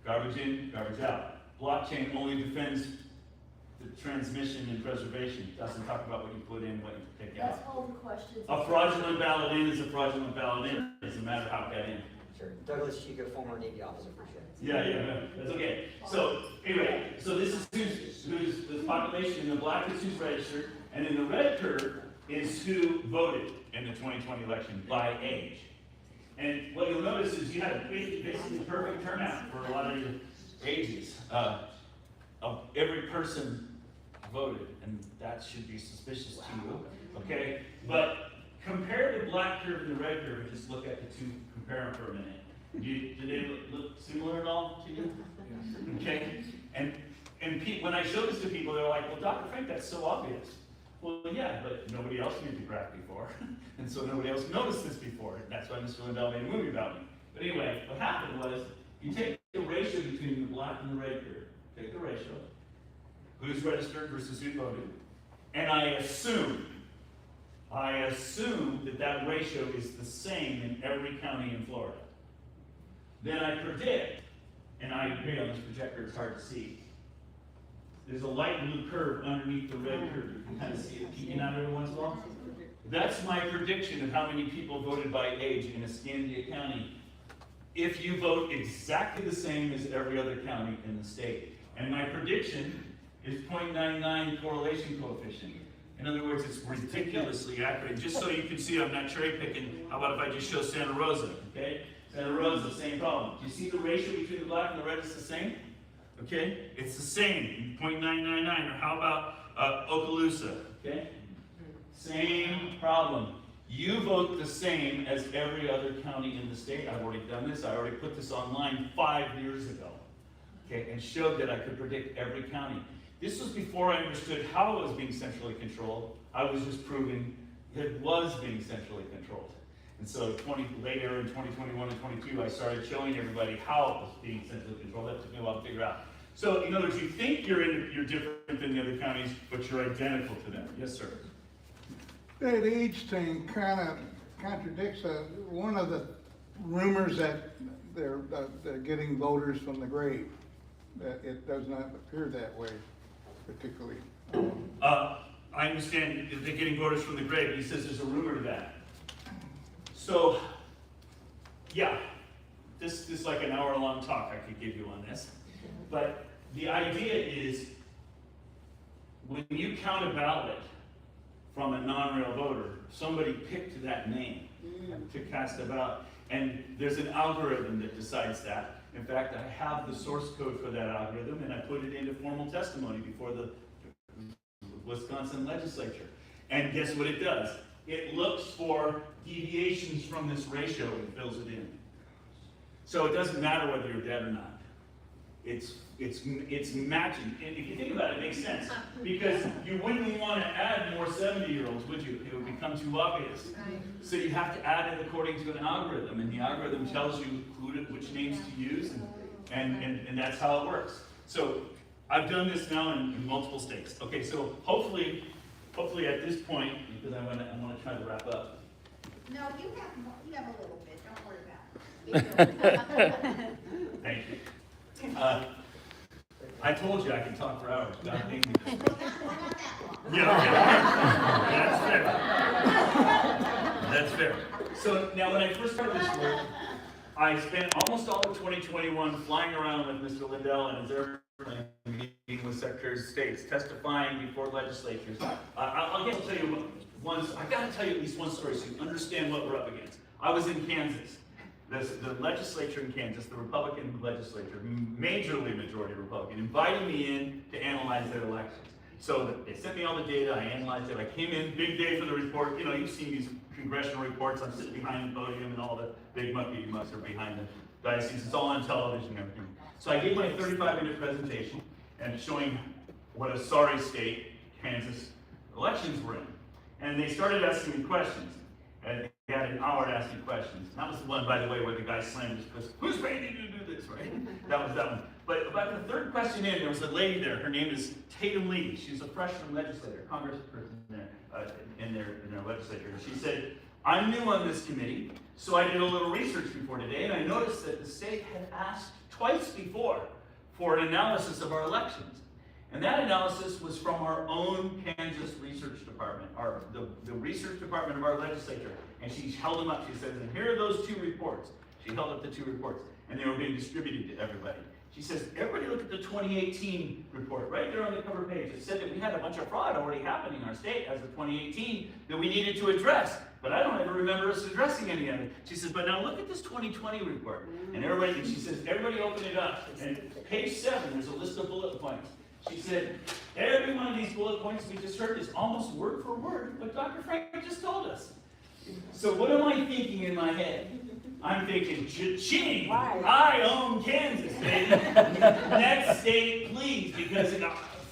Garbage in, garbage out. Blockchain only defends the transmission and preservation. It doesn't talk about what you put in, what you take That's out. all the questions. A fraudulent ballot in is a fraudulent ballot in. It doesn't matter how it got in. Sure. Douglas Chico, former Navy officer, for sure. Yeah, that's okay. So, anyway, so this is who's the population. In the black is who's registered, and in the red curve is who voted in the 2020 election by age. And what you'll notice is you had basically perfect turnout for a lot of your ages. Of every person voted, and that should be suspicious to you, okay? But compare the black curve and the red curve, and just look at the two, compare them for a minute. Do they look similar at all to you? Okay? And when I show this to people, they're like, well, Dr. Frank, that's so obvious. Well, yeah, but nobody else knew the graph before, and so nobody else noticed this before. That's why Mr. Lindell made a movie about me. But anyway, what happened was, you take the ratio between the black and the red curve, take the ratio, who's registered versus who voted, and I assume that that ratio is the same in every county in Florida. Then I predict, and I agree on this projector, it's hard to see. There's a light blue curve underneath the red curve. You can kind of see it peeking out every once in a while. That's my prediction of how many people voted by age in Escambia County if you vote exactly the same as every other county in the state. And my prediction is 0.99 correlation coefficient. In other words, it's ridiculously accurate. Just so you can see I'm not cherry picking, how about if I just show Santa Rosa, okay? Santa Rosa, same problem. Do you see the ratio between the black and the red is the same? Okay? It's the same, 0.999. Or how about Okaloosa, okay? Same problem. You vote the same as every other county in the state. I've already done this. I already put this online 5 years ago, okay, and showed that I could predict every county. This was before I understood how it was being centrally controlled. I was just proving it was being centrally controlled. And so later in 2021 and 22, I started showing everybody how it was being centrally controlled. That took me a while to figure out. So in other words, you think you're different than the other counties, but you're identical to them. Yes, sir. That age thing kind of contradicts one of the rumors that they're getting voters from the grave. That it does not appear that way, particularly. I understand that they're getting voters from the grave. He says there's a rumor to that. So, yeah, this is like an hour-long talk I could give you on this. But the idea is, when you count a ballot from a non-real voter, somebody picked that name to cast a ballot. And there's an algorithm that decides that. In fact, I have the source code for that algorithm, and I put it into formal testimony before the Wisconsin legislature. And guess what it does? It looks for deviations from this ratio and fills it in. So it doesn't matter whether you're dead or not. It's matching. And if you think about it, it makes sense. Because you wouldn't want to add more 70-year-olds, would you? It would become too obvious. So you have to add it according to an algorithm, and the algorithm tells you which names to use, and that's how it works. So I've done this now in multiple states. Okay, so hopefully at this point, because I want to try to wrap up. No, you have a little bit, don't worry about it. Thank you. I told you I could talk for hours. God, thank you. Well, not that long. Yeah, that's fair. So now when I first started this work, I spent almost all of 2021 flying around with Mr. Lindell and his airplane, meeting with Secretaries of States, testifying before legislatures. I'll get to tell you I gotta tell you at least one story so you understand what we're up against. I was in Kansas. The legislature in Kansas, the Republican legislature, majorly majority Republican, invited me in to analyze their elections. So they sent me all the data, I analyzed it, I came in, big day for the report. You know, you've seen these congressional reports, I'm sitting behind the podium and all the big mucks are behind the diocese. It's all on television and everything. So I gave my 35-minute presentation and showing what a sorry state Kansas elections were in. And they started asking me questions. And they had an hour to ask me questions. And that was the one, by the way, where the guy slammed his fist. Who's paying you to do this, right? That was that one. But about the third question in, there was a lady there. Her name is Tatum Lee. She's a freshman legislator, congressperson in their legislature. And she said, I'm new on this committee, so I did a little research before today, and I noticed that the state had asked twice before for an analysis of our elections. And that analysis was from our own Kansas Research Department, the research department of our legislature. And she held them up. She says, and here are those two reports. She held up the two reports, and they were being distributed to everybody. She says, everybody look at the 2018 report, right there on the cover page. It said that we had a bunch of fraud already happening in our state as of 2018 that we needed to address. But I don't ever remember us addressing any of it. She says, but now look at this 2020 report. And she says, everybody open it up. And page 7, there's a list of bullet points. She said, every one of these bullet points we just heard is almost word for word what Dr. Frank just told us. So what am I thinking in my head? I'm thinking, cha-ching, I own Kansas, baby. Next state, please, because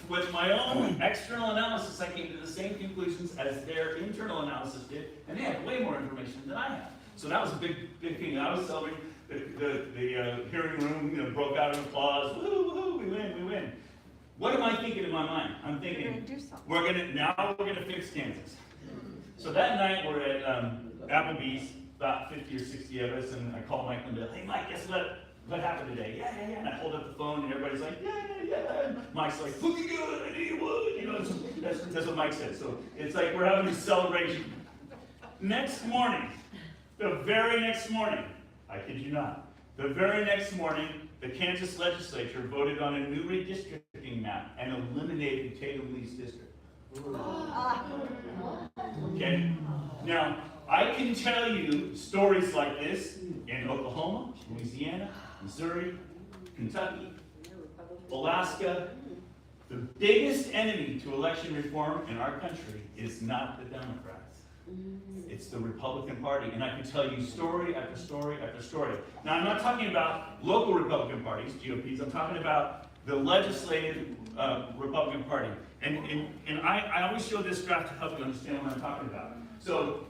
with my own external analysis, I came to the same conclusions as their internal analysis did, and they have way more information than I have. So that was a big thing. I was celebrating. The hearing room, broke out in applause. Woo, woo, we win. What am I thinking in my mind? I'm thinking, we're gonna fix Kansas. So that night we're at Applebee's, about 50 or 60 of us, and I call Mike and be like, hey Mike, guess what happened today? Yeah. And I hold up the phone and everybody's like, yeah. And Mike's like, looking good, I knew you would. So that's what Mike said. So it's like we're having a celebration. The very next morning, I kid you not, the very next morning, the Kansas legislature voted on a new redistricting map and eliminated Tatum Lee's district. Okay? Now, I can tell you stories like this in Oklahoma, Louisiana, Missouri, Kentucky, Alaska. The biggest enemy to election reform in our country is not the Democrats. It's the Republican Party, and I can tell you story after story after story. Now, I'm not talking about local Republican parties, GOPs, I'm talking about the legislative Republican Party. And I always show this graph to help you understand what I'm talking about. So,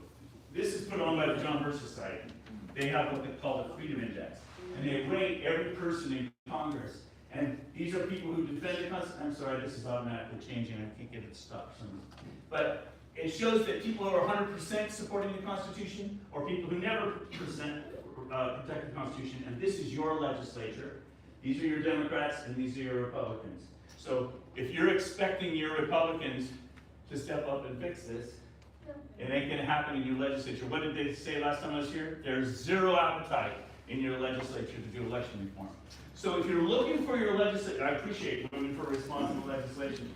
this is put on by the John Birch Society. They have what they call the Freedom Index, and they rate every person in Congress. And these are people who defend the Constitution. I'm sorry, this is automatically changing. I can't get it stopped. But it shows that people who are 100% supporting the Constitution, or people who never protect the Constitution, and this is your legislature. These are your Democrats, and these are your Republicans. So if you're expecting your Republicans to step up and fix this, it ain't going to happen in your legislature. What did they say last time I was here? There's zero appetite in your legislature to do election reform. So if you're looking for your legislature, I appreciate looking for responsible legislation.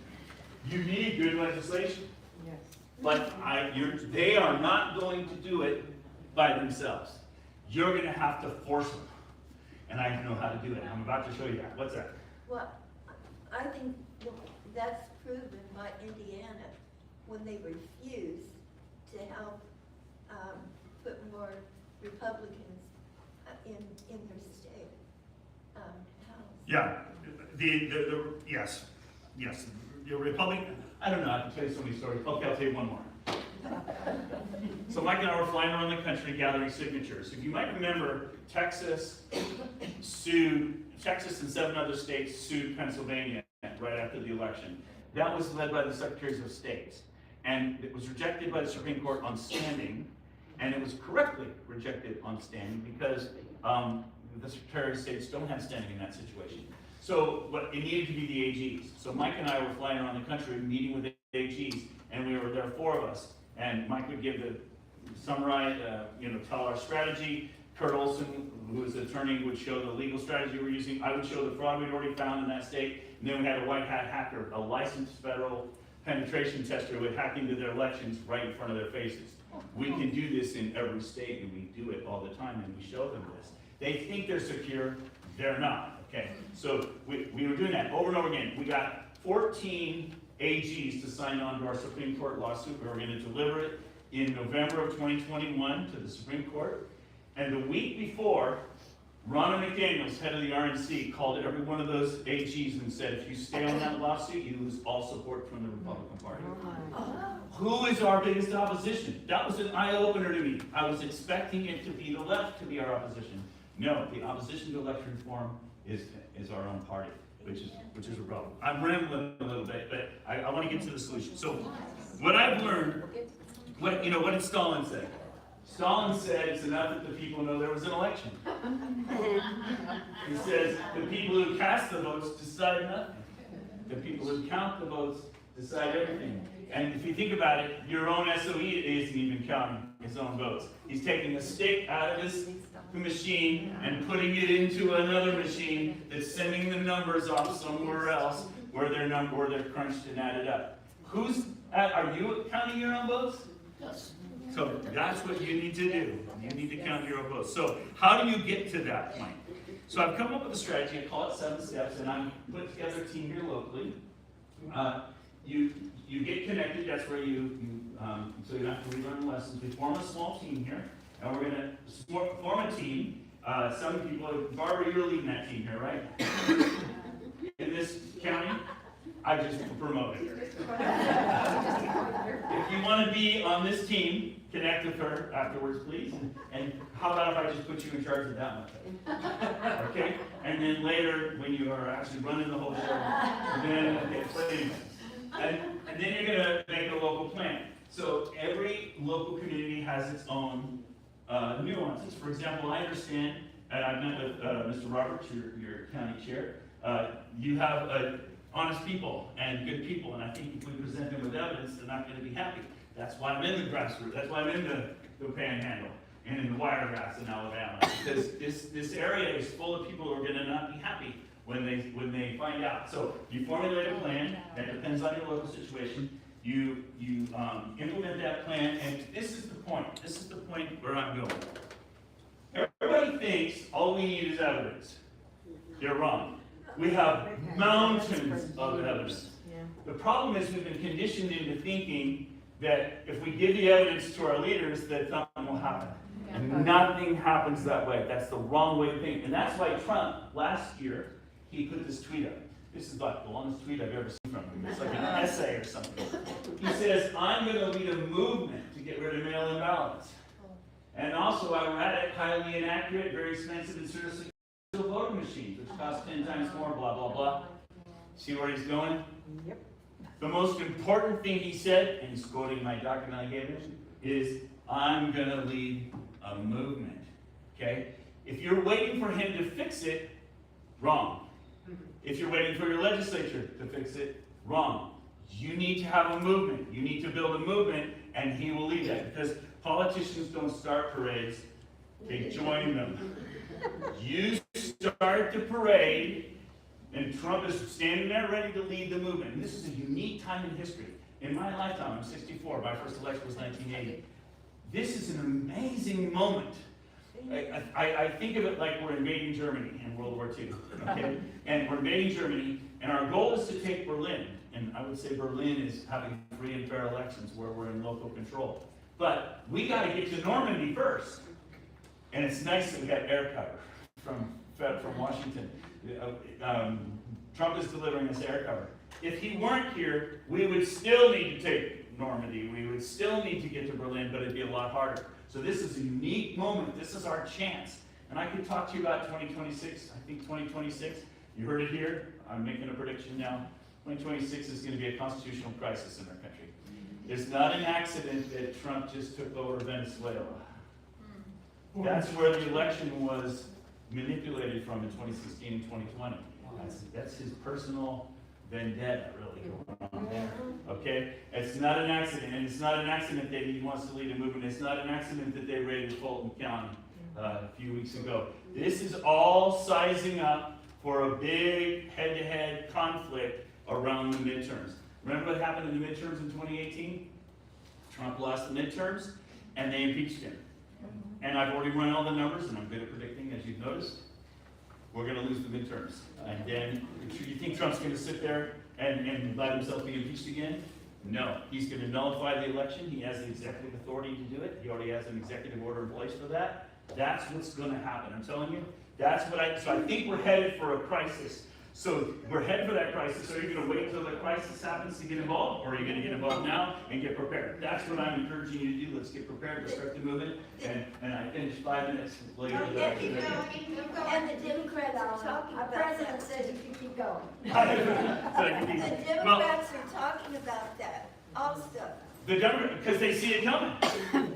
You need good legislation. Yes. But they are not going to do it by themselves. You're going to have to force them. And I know how to do it. I'm about to show you that. What's that? Well, I think that's proven by Indiana when they refused to help put more Republicans in their state house. Yeah. Yes. The Republican. I don't know. I can tell you so many stories. Okay, I'll tell you one more. So Mike and I were flying around the country gathering signatures. If you might remember, Texas and 7 other states sued Pennsylvania right after the election. That was led by the Secretaries of State. And it was rejected by the Supreme Court on standing, and it was correctly rejected on standing because the Secretary of States don't have standing in that situation. So, but it needed to be the AGs. So Mike and I were flying around the country meeting with the AGs, and there were 4 of us. And Mike would give the summarize, tell our strategy. Kurt Olson, who was the attorney, would show the legal strategy we're using. I would show the fraud we'd already found in that state. And then we had a white hat hacker, a licensed federal penetration tester who would hack into their elections right in front of their faces. We can do this in every state, and we do it all the time, and we show them this. They think they're secure, they're not, okay? So we were doing that over and over again. We got 14 AGs to sign on to our Supreme Court lawsuit. We were going to deliver it in November of 2021 to the Supreme Court. And the week before, Ronna McDaniels, head of the RNC, called every one of those AGs and said, if you stay on that lawsuit, you lose all support from the Republican Party. Who is our biggest opposition? That was an eye-opener to me. I was expecting it to be the left to be our opposition. No, the opposition to election reform is our own party, which is a problem. I'm rambling a little bit, but I want to get to the solution. So what I've learned, what did Stalin say? Stalin said it's enough that the people know there was an election. He says the people who cast the votes decide nothing. The people who count the votes decide everything. And if you think about it, your own SOE isn't even counting his own votes. He's taking a stick out of his machine and putting it into another machine that's sending the numbers off somewhere else where they're crunched and added up. Are you counting your own votes? Yes. So that's what you need to do. You need to count your own votes. So how do you get to that point? So I've come up with a strategy. I call it 7 steps, and I'm putting together a team here locally. You get connected. That's where so you don't have to rerun lessons. We form a small team here, and we're going to form a team. Some people, Barbara, you're leading that team here, right? In this county, I just promoted her. If you want to be on this team, connect with her afterwards, please. And how about if I just put you in charge of that one? Okay? And then later, when you are actually running the whole show, then and then you're going to make a local plan. So every local community has its own nuances. For example, I understand, and I've met with Mr. Roberts, your county chair, you have honest people and good people, and I think if we present them with evidence, they're not going to be happy. That's why I'm in the grassroots. That's why I'm in the panhandle and in the wiregrass in Alabama, because this area is full of people who are going to not be happy when they find out. So you formulate a plan that depends on your local situation. You implement that plan, and this is the point. This is the point where I'm going. Everybody thinks all we need is evidence. You're wrong. We have mountains of evidence. The problem is we've been conditioned into thinking that if we give the evidence to our leaders, that nothing will happen. And nothing happens that way. That's the wrong way to think. And that's why Trump, last year, he put this tweet up. This is like the longest tweet I've ever seen from him. It's like an essay or something. He says, I'm going to lead a movement to get rid of mail-in ballots. And also, I read it, highly inaccurate, very expensive, and seriously voting machines, which cost 10 times more, blah, blah, blah. See where he's going? Yep. The most important thing he said, and he's quoting my document I gave him, is, I'm going to lead a movement. Okay? If you're waiting for him to fix it, wrong. If you're waiting for your legislature to fix it, wrong. You need to have a movement. You need to build a movement, and he will lead that. Because politicians don't start parades, they join them. You start the parade, and Trump is standing there ready to lead the movement. And this is a unique time in history. In my lifetime, I'm 64, my first election was 1980. This is an amazing moment. I think of it like we're invading Germany in World War II, okay? And we're invading Germany, and our goal is to take Berlin. And I would say Berlin is having free and fair elections where we're in local control. But we got to get to Normandy first. And it's nice that we got air cover from Washington. Trump is delivering us air cover. If he weren't here, we would still need to take Normandy. We would still need to get to Berlin, but it'd be a lot harder. So this is a unique moment. This is our chance. And I could talk to you about 2026. I think 2026, you heard it here. I'm making a prediction now. 2026 is going to be a constitutional crisis in our country. It's not an accident that Trump just took over Venezuela. That's where the election was manipulated from in 2016 and 2020. That's his personal vendetta really going on there. Okay? It's not an accident, and it's not an accident that he wants to lead a movement. It's not an accident that they raided Fulton County a few weeks ago. This is all sizing up for a big head-to-head conflict around the midterms. Remember what happened in the midterms in 2018? Trump lost the midterms, and they impeached him. And I've already run all the numbers, and I'm good at predicting, as you've noticed. We're going to lose the midterms. And then, you think Trump's going to sit there and let himself be impeached again? No. He's going to nullify the election. He has the executive authority to do it. He already has an executive order in place for that. That's what's going to happen. I'm telling you. So I think we're headed for a crisis. So we're headed for that crisis. So are you going to wait until the crisis happens to get involved? Or are you going to get involved now and get prepared? That's what I'm encouraging you to do. Let's get prepared to start the movement. And I finished 5 minutes later. And the Democrats are talking, our president says you can keep going. The Democrats are talking about that also. The Democrats, because they see it coming.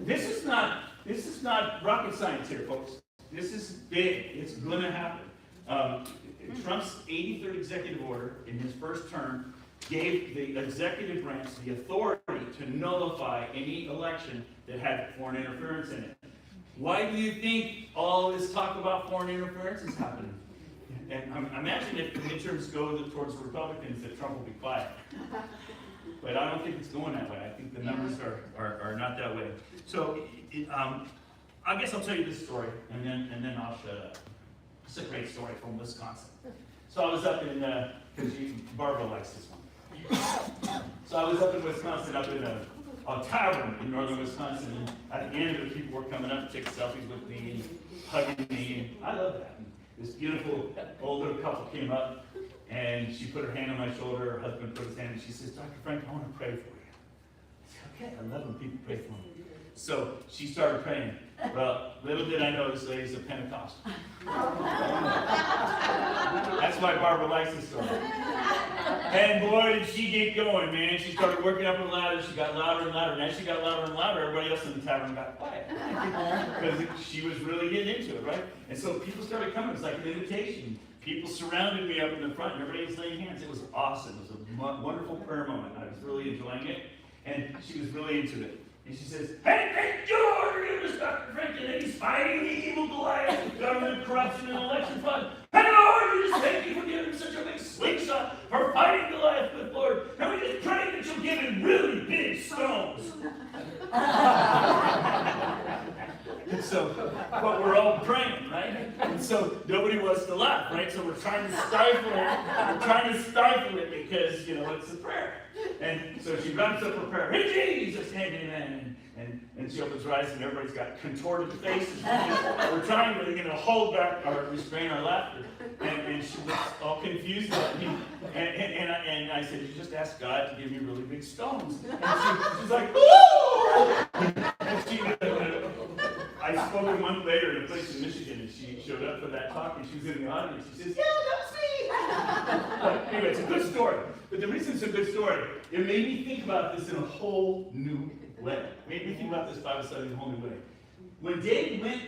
This is not rocket science here, folks. This is big. It's going to happen. Trump's 83rd executive order in his first term gave the executive branch the authority to nullify any election that had foreign interference in it. Why do you think all this talk about foreign interference is happening? And imagine if the midterms go towards Republicans, that Trump will be quiet. But I don't think it's going that way. I think the numbers are not that way. So I guess I'll tell you this story, and then I'll shut up. It's a great story from Wisconsin. So I was up in, because Barbara likes this one. So I was up in Wisconsin, up in a tavern in northern Wisconsin, and at the end of it, people were coming up to take selfies with me and hugging me, and I love that. And this beautiful old little couple came up, and she put her hand on my shoulder, her husband put his hand, and she says, Dr. Frank, I want to pray for you. I said, okay, I love when people pray for me. So she started praying. Well, little did I know this lady's a Pentecostal. That's why Barbara likes this story. And boy, did she get going, man. She started working up the ladder. She got louder and louder. And as she got louder and louder, everybody else in the tavern got quiet. Because she was really getting into it, right? And so people started coming. It was like an invitation. People surrounded me up in the front, and everybody was laying hands. It was awesome. It was a wonderful prayer moment. I was really enjoying it. And she was really into it. And she says, hey, thank George, it was Dr. Frank, and he's fighting the evil Goliath with government corruption and election fraud. And Lord, we just thank you for giving him such a big slingshot for fighting Goliath with Lord. And we just pray that you'll give him really big stones. And so, but we're all praying, right? And so nobody wants to laugh, right? So we're trying to stifle it. We're trying to stifle it because, it's a prayer. And so she runs up her prayer, hey Jesus, amen. And she opens her eyes and everybody's got contorted faces. We're trying to hold back or restrain our laughter. And she looks all confused at me. And I said, you just asked God to give me really big stones. And she's like, ooh! And I spoke a month later in a place in Michigan, and she showed up for that talk, and she was in the audience. She says, yeah, that's me! But anyway, it's a good story. But the reason it's a good story, it made me think about this in a whole new way. It made me think about this Bible study in a whole new way. When David went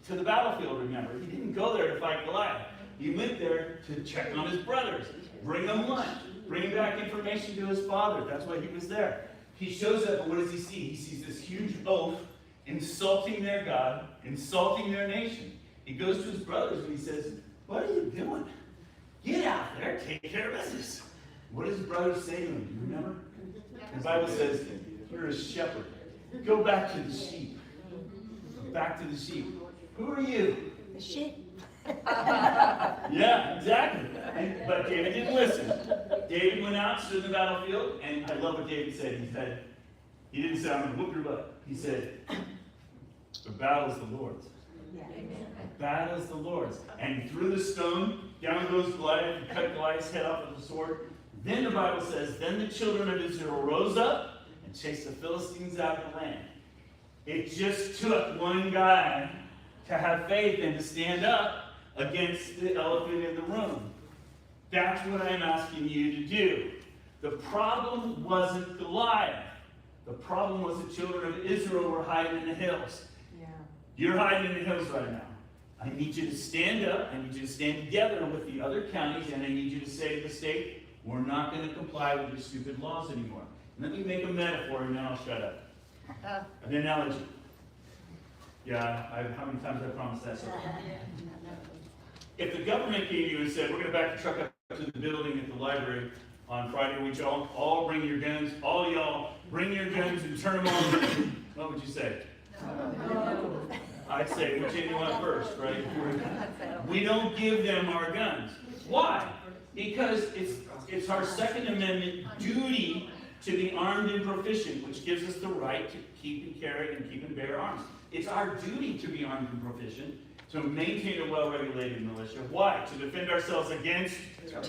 to the battlefield, remember, he didn't go there to fight Goliath. He went there to check on his brothers, bring them lunch, bring back information to his father. That's why he was there. He shows up, and what does he see? He sees this huge oaf insulting their God, insulting their nation. He goes to his brothers and he says, what are you doing? Get out there, take care of business. What does his brothers say to him? Do you remember? The Bible says, you're a shepherd. Go back to the sheep. Go back to the sheep. Who are you? The sheep. Yeah, exactly. But David didn't listen. David went out, stood in the battlefield, and I love what David said. He didn't say, I'm going to whoop your butt. He said, the battle is the Lord's. The battle is the Lord's. And he threw the stone, down goes Goliath, and cut Goliath's head off with the sword. Then the Bible says, then the children of Israel rose up, and chase the Philistines out of the land. It just took one guy to have faith and to stand up against the elephant in the room. That's what I'm asking you to do. The problem wasn't Goliath. The problem was the children of Israel were hiding in the hills. You're hiding in the hills right now. I need you to stand up. I need you to stand together with the other counties, and I need you to say to the state, we're not going to comply with your stupid laws anymore. Let me make a metaphor, and then I'll shut up. An analogy. Yeah, how many times have I promised that? If the government came to you and said, we're going to back the truck up to the building at the library on Friday, would y'all all bring your guns? All y'all bring your guns and turn them on. What would you say? I'd say, which end you want first, right? We don't give them our guns. Why? Because it's our Second Amendment duty to be armed and proficient, which gives us the right to keep and carry and keep and bear arms. It's our duty to be armed and proficient, to maintain a well-regulated militia. Why? To defend ourselves against the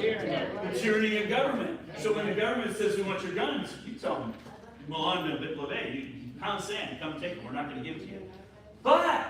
tyranny of government. So when the government says we want your guns, you tell them, Milan Bitlave, you pound sand, come take them, we're not going to give it to you. But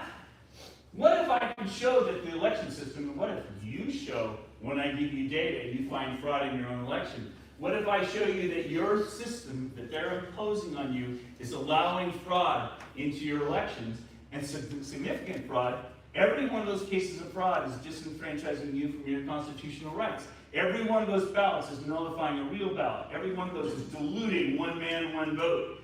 what if I can show that the election system, and what if you show, when I give you data and you find fraud in your own election, what if I show you that your system that they're imposing on you is allowing fraud into your elections, and significant fraud? Every one of those cases of fraud is disenfranchising you from your constitutional rights. Every one of those ballots is nullifying a real ballot. Every one of those is diluting one man, one vote.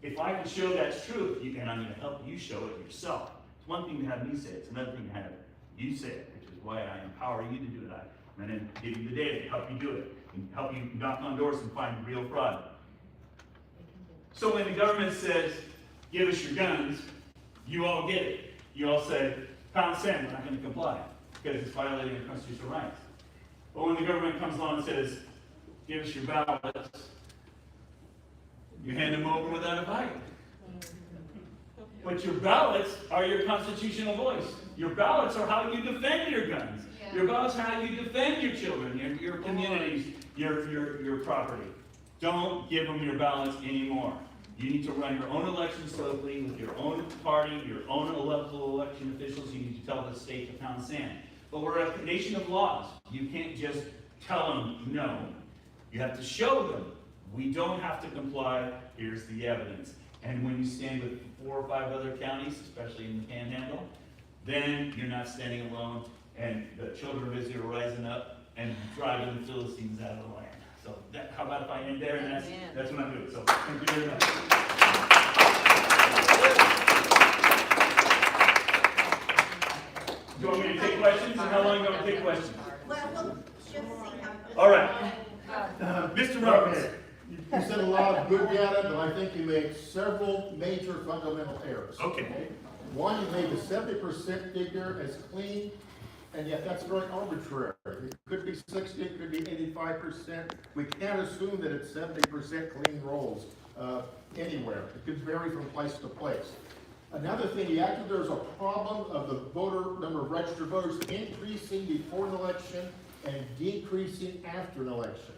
If I can show that's true, and I'm going to help you show it yourself. It's one thing to have me say it, it's another thing to have you say it, which is why I empower you to do it. I'm going to give you the data to help you do it, and help you knock on doors and find real fraud. So when the government says, give us your guns, you all get it. You all say, pound sand, we're not going to comply, because it's violating your constitutional rights. But when the government comes along and says, give us your ballots, you hand them over without a fight. But your ballots are your constitutional voice. Your ballots are how you defend your guns. Your ballots are how you defend your children, your communities, your property. Don't give them your ballots anymore. You need to run your own elections locally with your own party, your own local election officials. You need to tell the state to pound sand. But we're a nation of laws. You can't just tell them no. You have to show them. We don't have to comply. Here's the evidence. And when you stand with 4 or 5 other counties, especially in the Panhandle, then you're not standing alone, and the children of Israel are rising up and driving the Philistines out of the land. So how about if I end there? And that's what I'm doing. So thank you very much. Do you want me to take questions? And how long do you want me to take questions? Well, we'll just see how. All right. Mr. Roberts. You said a lot of good data, but I think you made several major fundamental errors. Okay. One, you made the 70% figure as clean, and yet that's very arbitrary. It could be 60, it could be 85%. We can't assume that it's 70% clean rolls anywhere. It could vary from place to place. Another thing, you actually, there's a problem of the voter number of registered voters increasing before an election and decreasing after an election.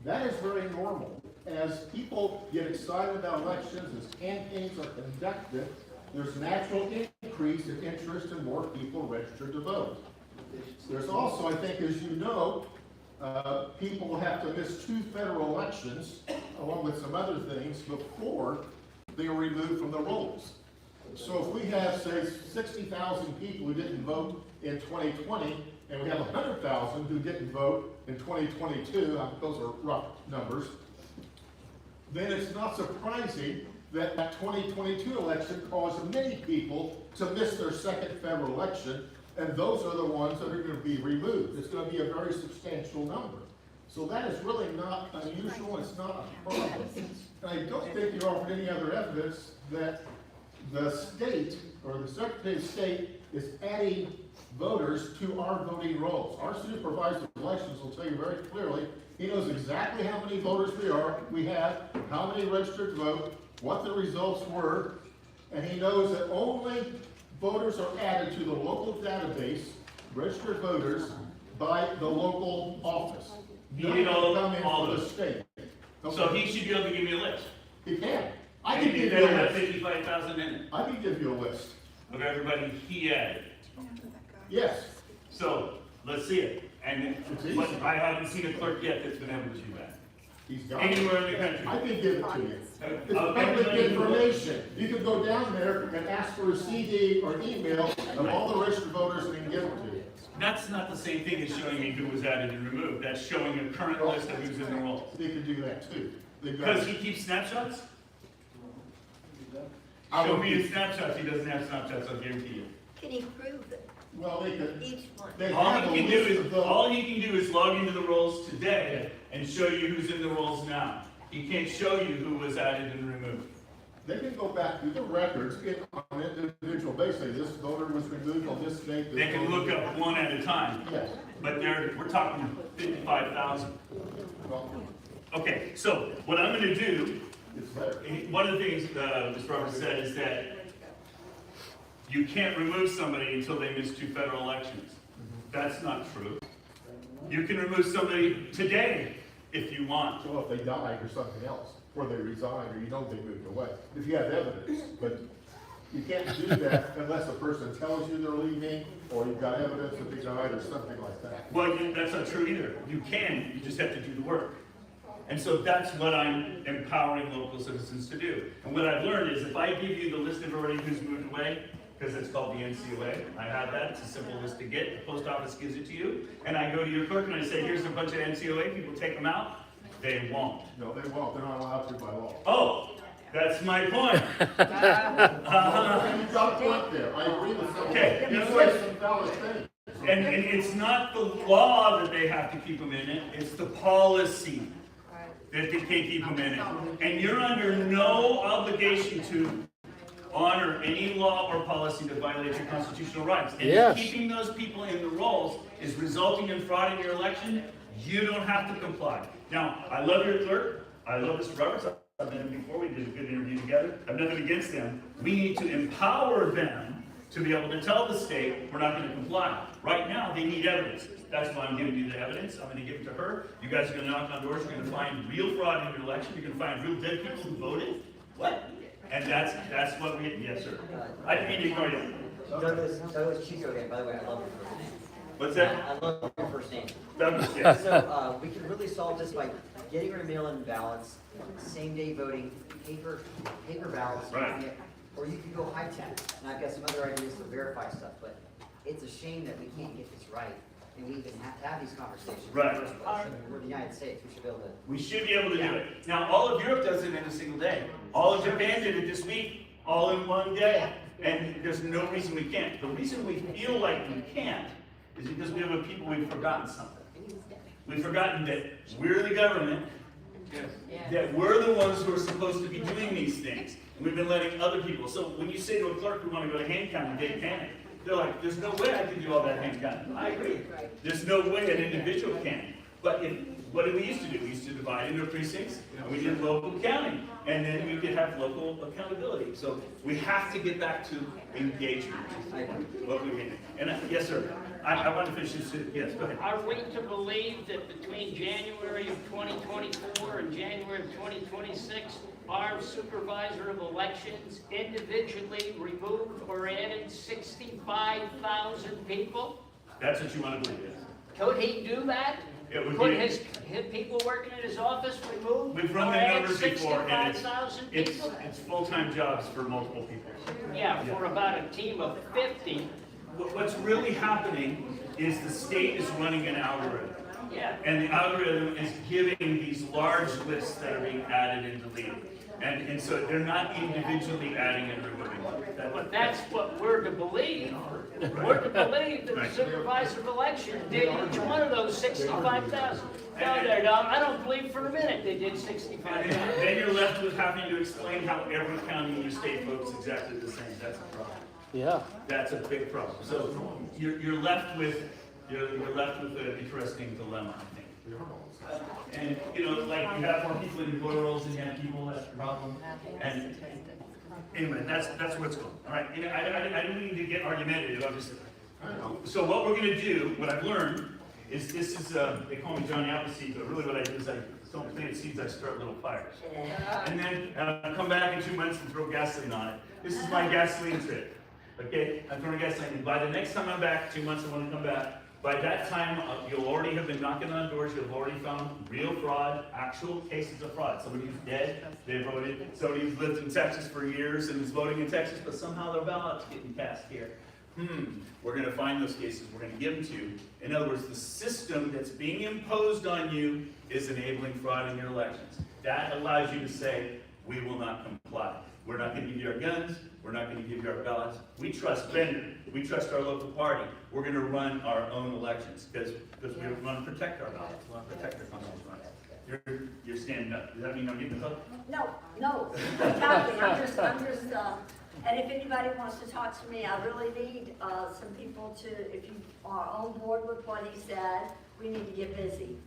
That is very normal. As people get excited about elections, as campaigns are conducted, there's a natural increase in interest and more people registered to vote. There's also, I think, as you know, people will have to miss 2 federal elections, along with some other things, before they are removed from the rolls. So if we have, say, 60,000 people who didn't vote in 2020, and we have 100,000 who didn't vote in 2022, those are rough numbers, then it's not surprising that that 2022 election caused many people to miss their second federal election, and those are the ones that are going to be removed. It's going to be a very substantial number. So that is really not unusual, it's not a problem. And I don't think you offered any other evidence that the state, or the Secretary of State, is adding voters to our voting rolls. Our supervisor of elections will tell you very clearly, he knows exactly how many voters we have, how many registered to vote, what the results were, and he knows that only voters are added to the local database, registered voters, by the local office. He did all come in of for the those. state. So he should be able to give me a list. He can. I And can it give you a better have list. 55,000 in it I can give you a list. of everybody he added. Yes. So, let's see it. And but I haven't seen a clerk yet that's been able to do that. He's got it. Anywhere in the country. I can give it to you. It's Of public everybody in the world. information. You can go down there and ask for a CD or email of all the registered voters and they can give it to you. That's not the same thing as showing me who was added and removed. That's showing a current list of who's in the rolls. They can do that too. They've got- Because he keeps snapshots? I Show would me be- his snapshots, he doesn't have snapshots, I'll guarantee you. Can he prove it, Well, they could, each one? they All have a he can do list of is, those. all he can do is log into the rolls today and show you who's in the rolls now. He can't show you who was added and removed. They can go back through the records on an individual basis. This voter was removed on this date. this They can voter- look up one at a time, Yes. but we're talking 55,000. Well, Okay, so what I'm gonna do, it's there. one of the things Ms. Roberts said is that you can't remove somebody until they miss 2 federal elections. That's not true. You can remove somebody today if you want. So if they died or something else, or they resigned, or you know they moved away, if you have evidence, but you can't do that unless a person tells you they're leaving, or you've got evidence that they died, or something like that. Well, that's not true either. You can, you just have to do the work. And so that's what I'm empowering local citizens to do. And what I've learned is if I give you the list of already who's moved away, because it's called the NCOA, I have that, it's a simple list to get, the post office gives it to you, and I go to your clerk and I say, here's a bunch of NCOA people, take them out. They won't. No, they won't, they're not allowed to by law. Oh, that's my point. You got a point there, I agree with that. Okay, You you know say what? some valid things. And it's not the law that they have to keep them in it, it's the policy that they can't keep them in it. And you're under no obligation to honor any law or policy that violates your constitutional rights. And if keeping those people in the rolls is resulting in fraud in your election, you don't have to comply. Now, I love your clerk, I love Mr. Roberts, I've met him before, we did a good interview together, I've nothing against them. We need to empower them to be able to tell the state, we're not gonna comply. Right now, they need evidence. That's why I'm giving you the evidence, I'm gonna give it to her. You guys are gonna knock on doors, you're gonna find real fraud in your election, you're gonna find real dead people who voted. What? And that's what we, yes, sir. I didn't mean to ignore you. Douglas Chico again, by the way, I love your first name. What's that? I love your first name. Douglas, yes. So, we can really solve this by getting rid of mail-in ballots, same-day voting, paper ballots. Right. Or you can go high-tech, and I've got some other ideas to verify stuff, but it's a shame that we can't get this right, and we even have to have these conversations. in the Right. first place. We're the United States, we should be able to. We should be able to do it. Now, all of Europe does it in a single day. All of Japan did it this week, all in one day. And there's no reason we can't. The reason we feel like we can't is because we have a people, we've forgotten something. We've forgotten that we're the government, that we're the ones who are supposed to be doing these things. And we've been letting other people. So when you say to a clerk, we want to go to hand counting, they panic. They're like, there's no way I can do all that hand counting. I agree. There's no way an individual can. But what did we used to do? We used to divide into precincts, and we did local counting, and then we could have local accountability. So we have to get back to engagement. Local engagement. And yes, sir. I want to finish this. Yes, go ahead. Are we to believe that between January of 2024 and January of 2026, our supervisor of elections individually removed or added 65,000 people? That's what you want to believe, yes. Could he do that? It would Could be- his people working in his office remove We've run or the add numbers before, and 65,000 it's people? full-time jobs for multiple people. Yeah, for about a team of 50. What's really happening is the state is running an algorithm. Yeah. And the algorithm is giving these large lists that are being added and deleted. And so they're not individually adding and removing. But that's what we're to believe. We're to believe that the supervisor of election did each one of those 65,000. No, they're not. I don't believe for a minute they did 65,000. Then you're left with having to explain how every county in your state votes exactly the same. That's a problem. Yeah. That's a big problem. So you're left with an interesting dilemma, I think. And, you know, like you have more people in your voter rolls than you have people, that's the problem. And anyway, that's where it's going. All right, and I didn't mean to get argumentative, obviously. So what we're gonna do, what I've learned, is this is, they call me Johnny Appleseed, but really what I do is I don't plant seeds that start little fires. And then I'll come back in 2 months and throw gasoline on it. This is my gasoline trick. Okay, I'm throwing gasoline. And by the next time I'm back, 2 months, I want to come back. By that time, you'll already have been knocking on doors. You'll have already found real fraud, actual cases of fraud. Somebody who's dead, they voted. Somebody who's lived in Texas for years and is voting in Texas, but somehow their ballot's getting cast here. We're going to find those cases. We're going to give them to you. In other words, the system that's being imposed on you is enabling fraud in your elections. That allows you to say, we will not comply. We're not going to give you our guns. We're not going to give you our ballots. We trust Bender. We trust our local party. We're going to run our own elections because we want to protect our ballots. We want to protect our constitutional rights. You're standing up. Does that mean I'm getting the hook? No, exactly, I'm just, and if anybody wants to talk to me, I really need, some people to, if you are on board with what he said, we need to get busy.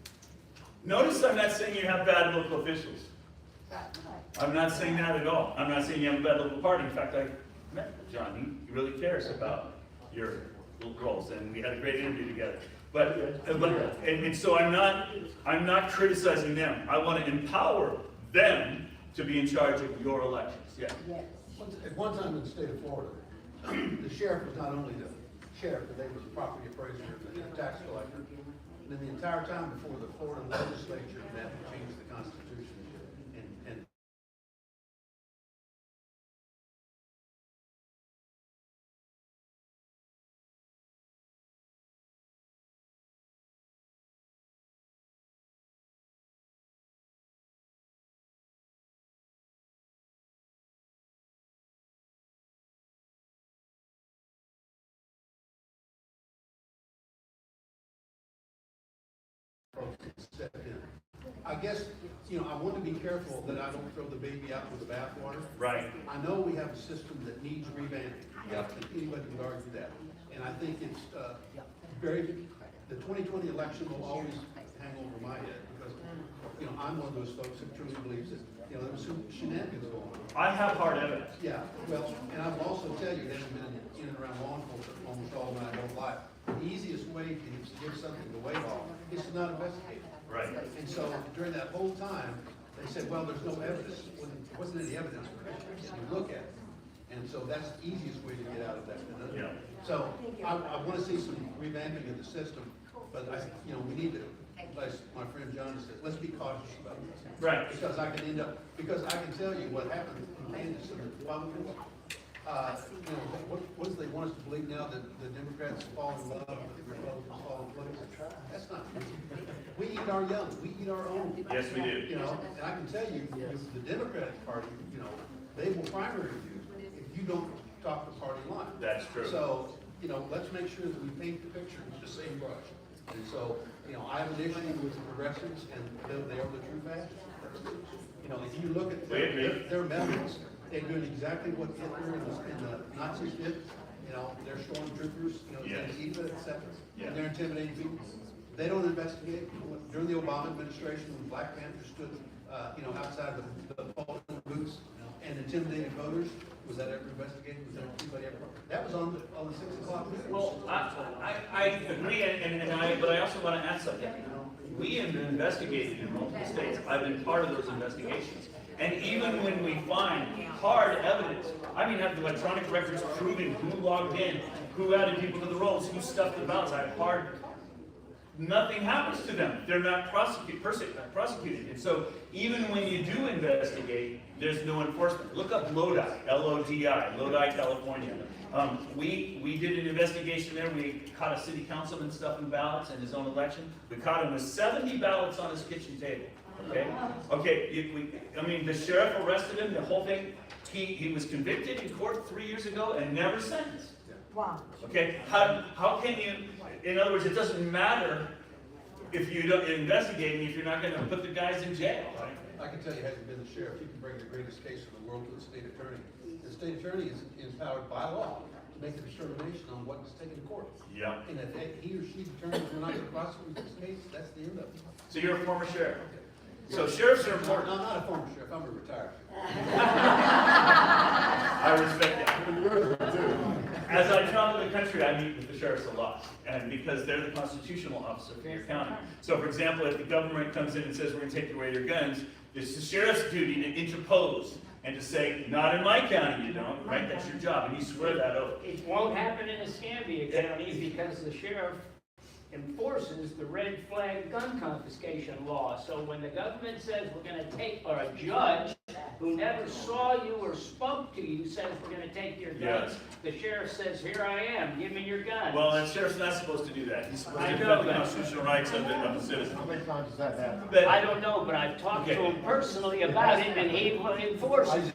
Notice I'm not saying you have bad local officials. I'm not saying that at all. I'm not saying you have a bad local party. In fact, I met with John. He really cares about your little roles, and we had a great interview together. And so I'm not criticizing them. I want to empower them to be in charge of your elections. Yeah. At one time in the state of Florida, the sheriff was not only the sheriff, but they was a property appraiser and a tax collector. And then the entire time before the Florida legislature met to change the Constitution and stepped in. I guess, I want to be careful that I don't throw the baby out with the bathwater. Right. I know we have a system that needs revamping. I think anybody can argue that. And I think it's the 2020 election will always hang over my head because, I'm one of those folks that truly believes that, there was some shenanigans going on. I have hard evidence. Yeah, well, and I will also tell you, having been in and around law enforcement almost all my adult life, the easiest way to give something to wave off is to not investigate. Right. And so during that whole time, they said, well, there's no evidence. There wasn't any evidence for it. You look at it. And so that's the easiest way to get out of that. Yeah. So I want to see some revamping of the system, but we need to, as my friend John said, let's be cautious about this. Right. Because I can tell you what happened in Kansas and the Republicans. What do they want us to believe now that the Democrats fall in love with the Republicans fall in place? That's not true. We eat our young, we eat our own. Yes, we do. And I can tell you, the Democratic Party, they will primary you if you don't talk the party line. That's true. So, let's make sure that we paint the picture with the same brush. And so, I have an issue with the progressives and they are the true fascists. If you look at their methods, they're doing exactly what Hitler and the Nazis did. They're stormtroopers, Antifa, etc. And they're intimidating people. They don't investigate. During the Obama administration, when Black Panthers stood, outside the polling booths and intimidated voters, was that ever investigated? Was there anybody ever? That was on the 6 o'clock news. Well, I agree, but I also want to add something. We have been investigating in multiple states. I've been part of those investigations. And even when we find hard evidence, have the electronic records proving who logged in, who added people to the rolls, who stuffed the ballots. Nothing happens to them. They're not prosecuted. And so even when you do investigate, there's no enforcement. Look up Lodi, L-O-D-I, Lodi, California. We did an investigation there. We caught a city councilman stuffing ballots in his own election. We caught him with 70 ballots on his kitchen table. Okay. The sheriff arrested him. The whole thing. He was convicted in court 3 years ago and never sentenced. Wow. Okay. How can you? In other words, it doesn't matter if you don't investigate if you're not going to put the guys in jail. Right? I can tell you, having been the sheriff, you can bring the greatest case in the world to the state attorney. The state attorney is empowered by law to make a determination on what is taken to court. Yeah. And if he or she determines we're not going to prosecute this case, that's the end of it. So you're a former sheriff. So sheriffs are important. No, I'm not a former sheriff. I'm a retired sheriff. I respect that. as I travel the country, I meet with the sheriffs a lot, and because they're the constitutional officer for your county. So for example, if the government comes in and says, we're gonna take away your guns, it's the sheriff's duty to interpose and to say, not in my county you don't, right? That's your job, and you swear that oath. It won't happen in Escambia County because the sheriff enforces the red flag gun confiscation law. So when the government says we're gonna take, or a judge who never saw you or spoke to you says we're gonna take your guns, the sheriff says, here I am, give me your guns. Well, the sheriff's not supposed to do that. He's supposed I to know defend the that. constitutional rights of the citizen. How many times has that happened? But- I don't know, but I've talked to Okay. him personally about it and he will enforce it.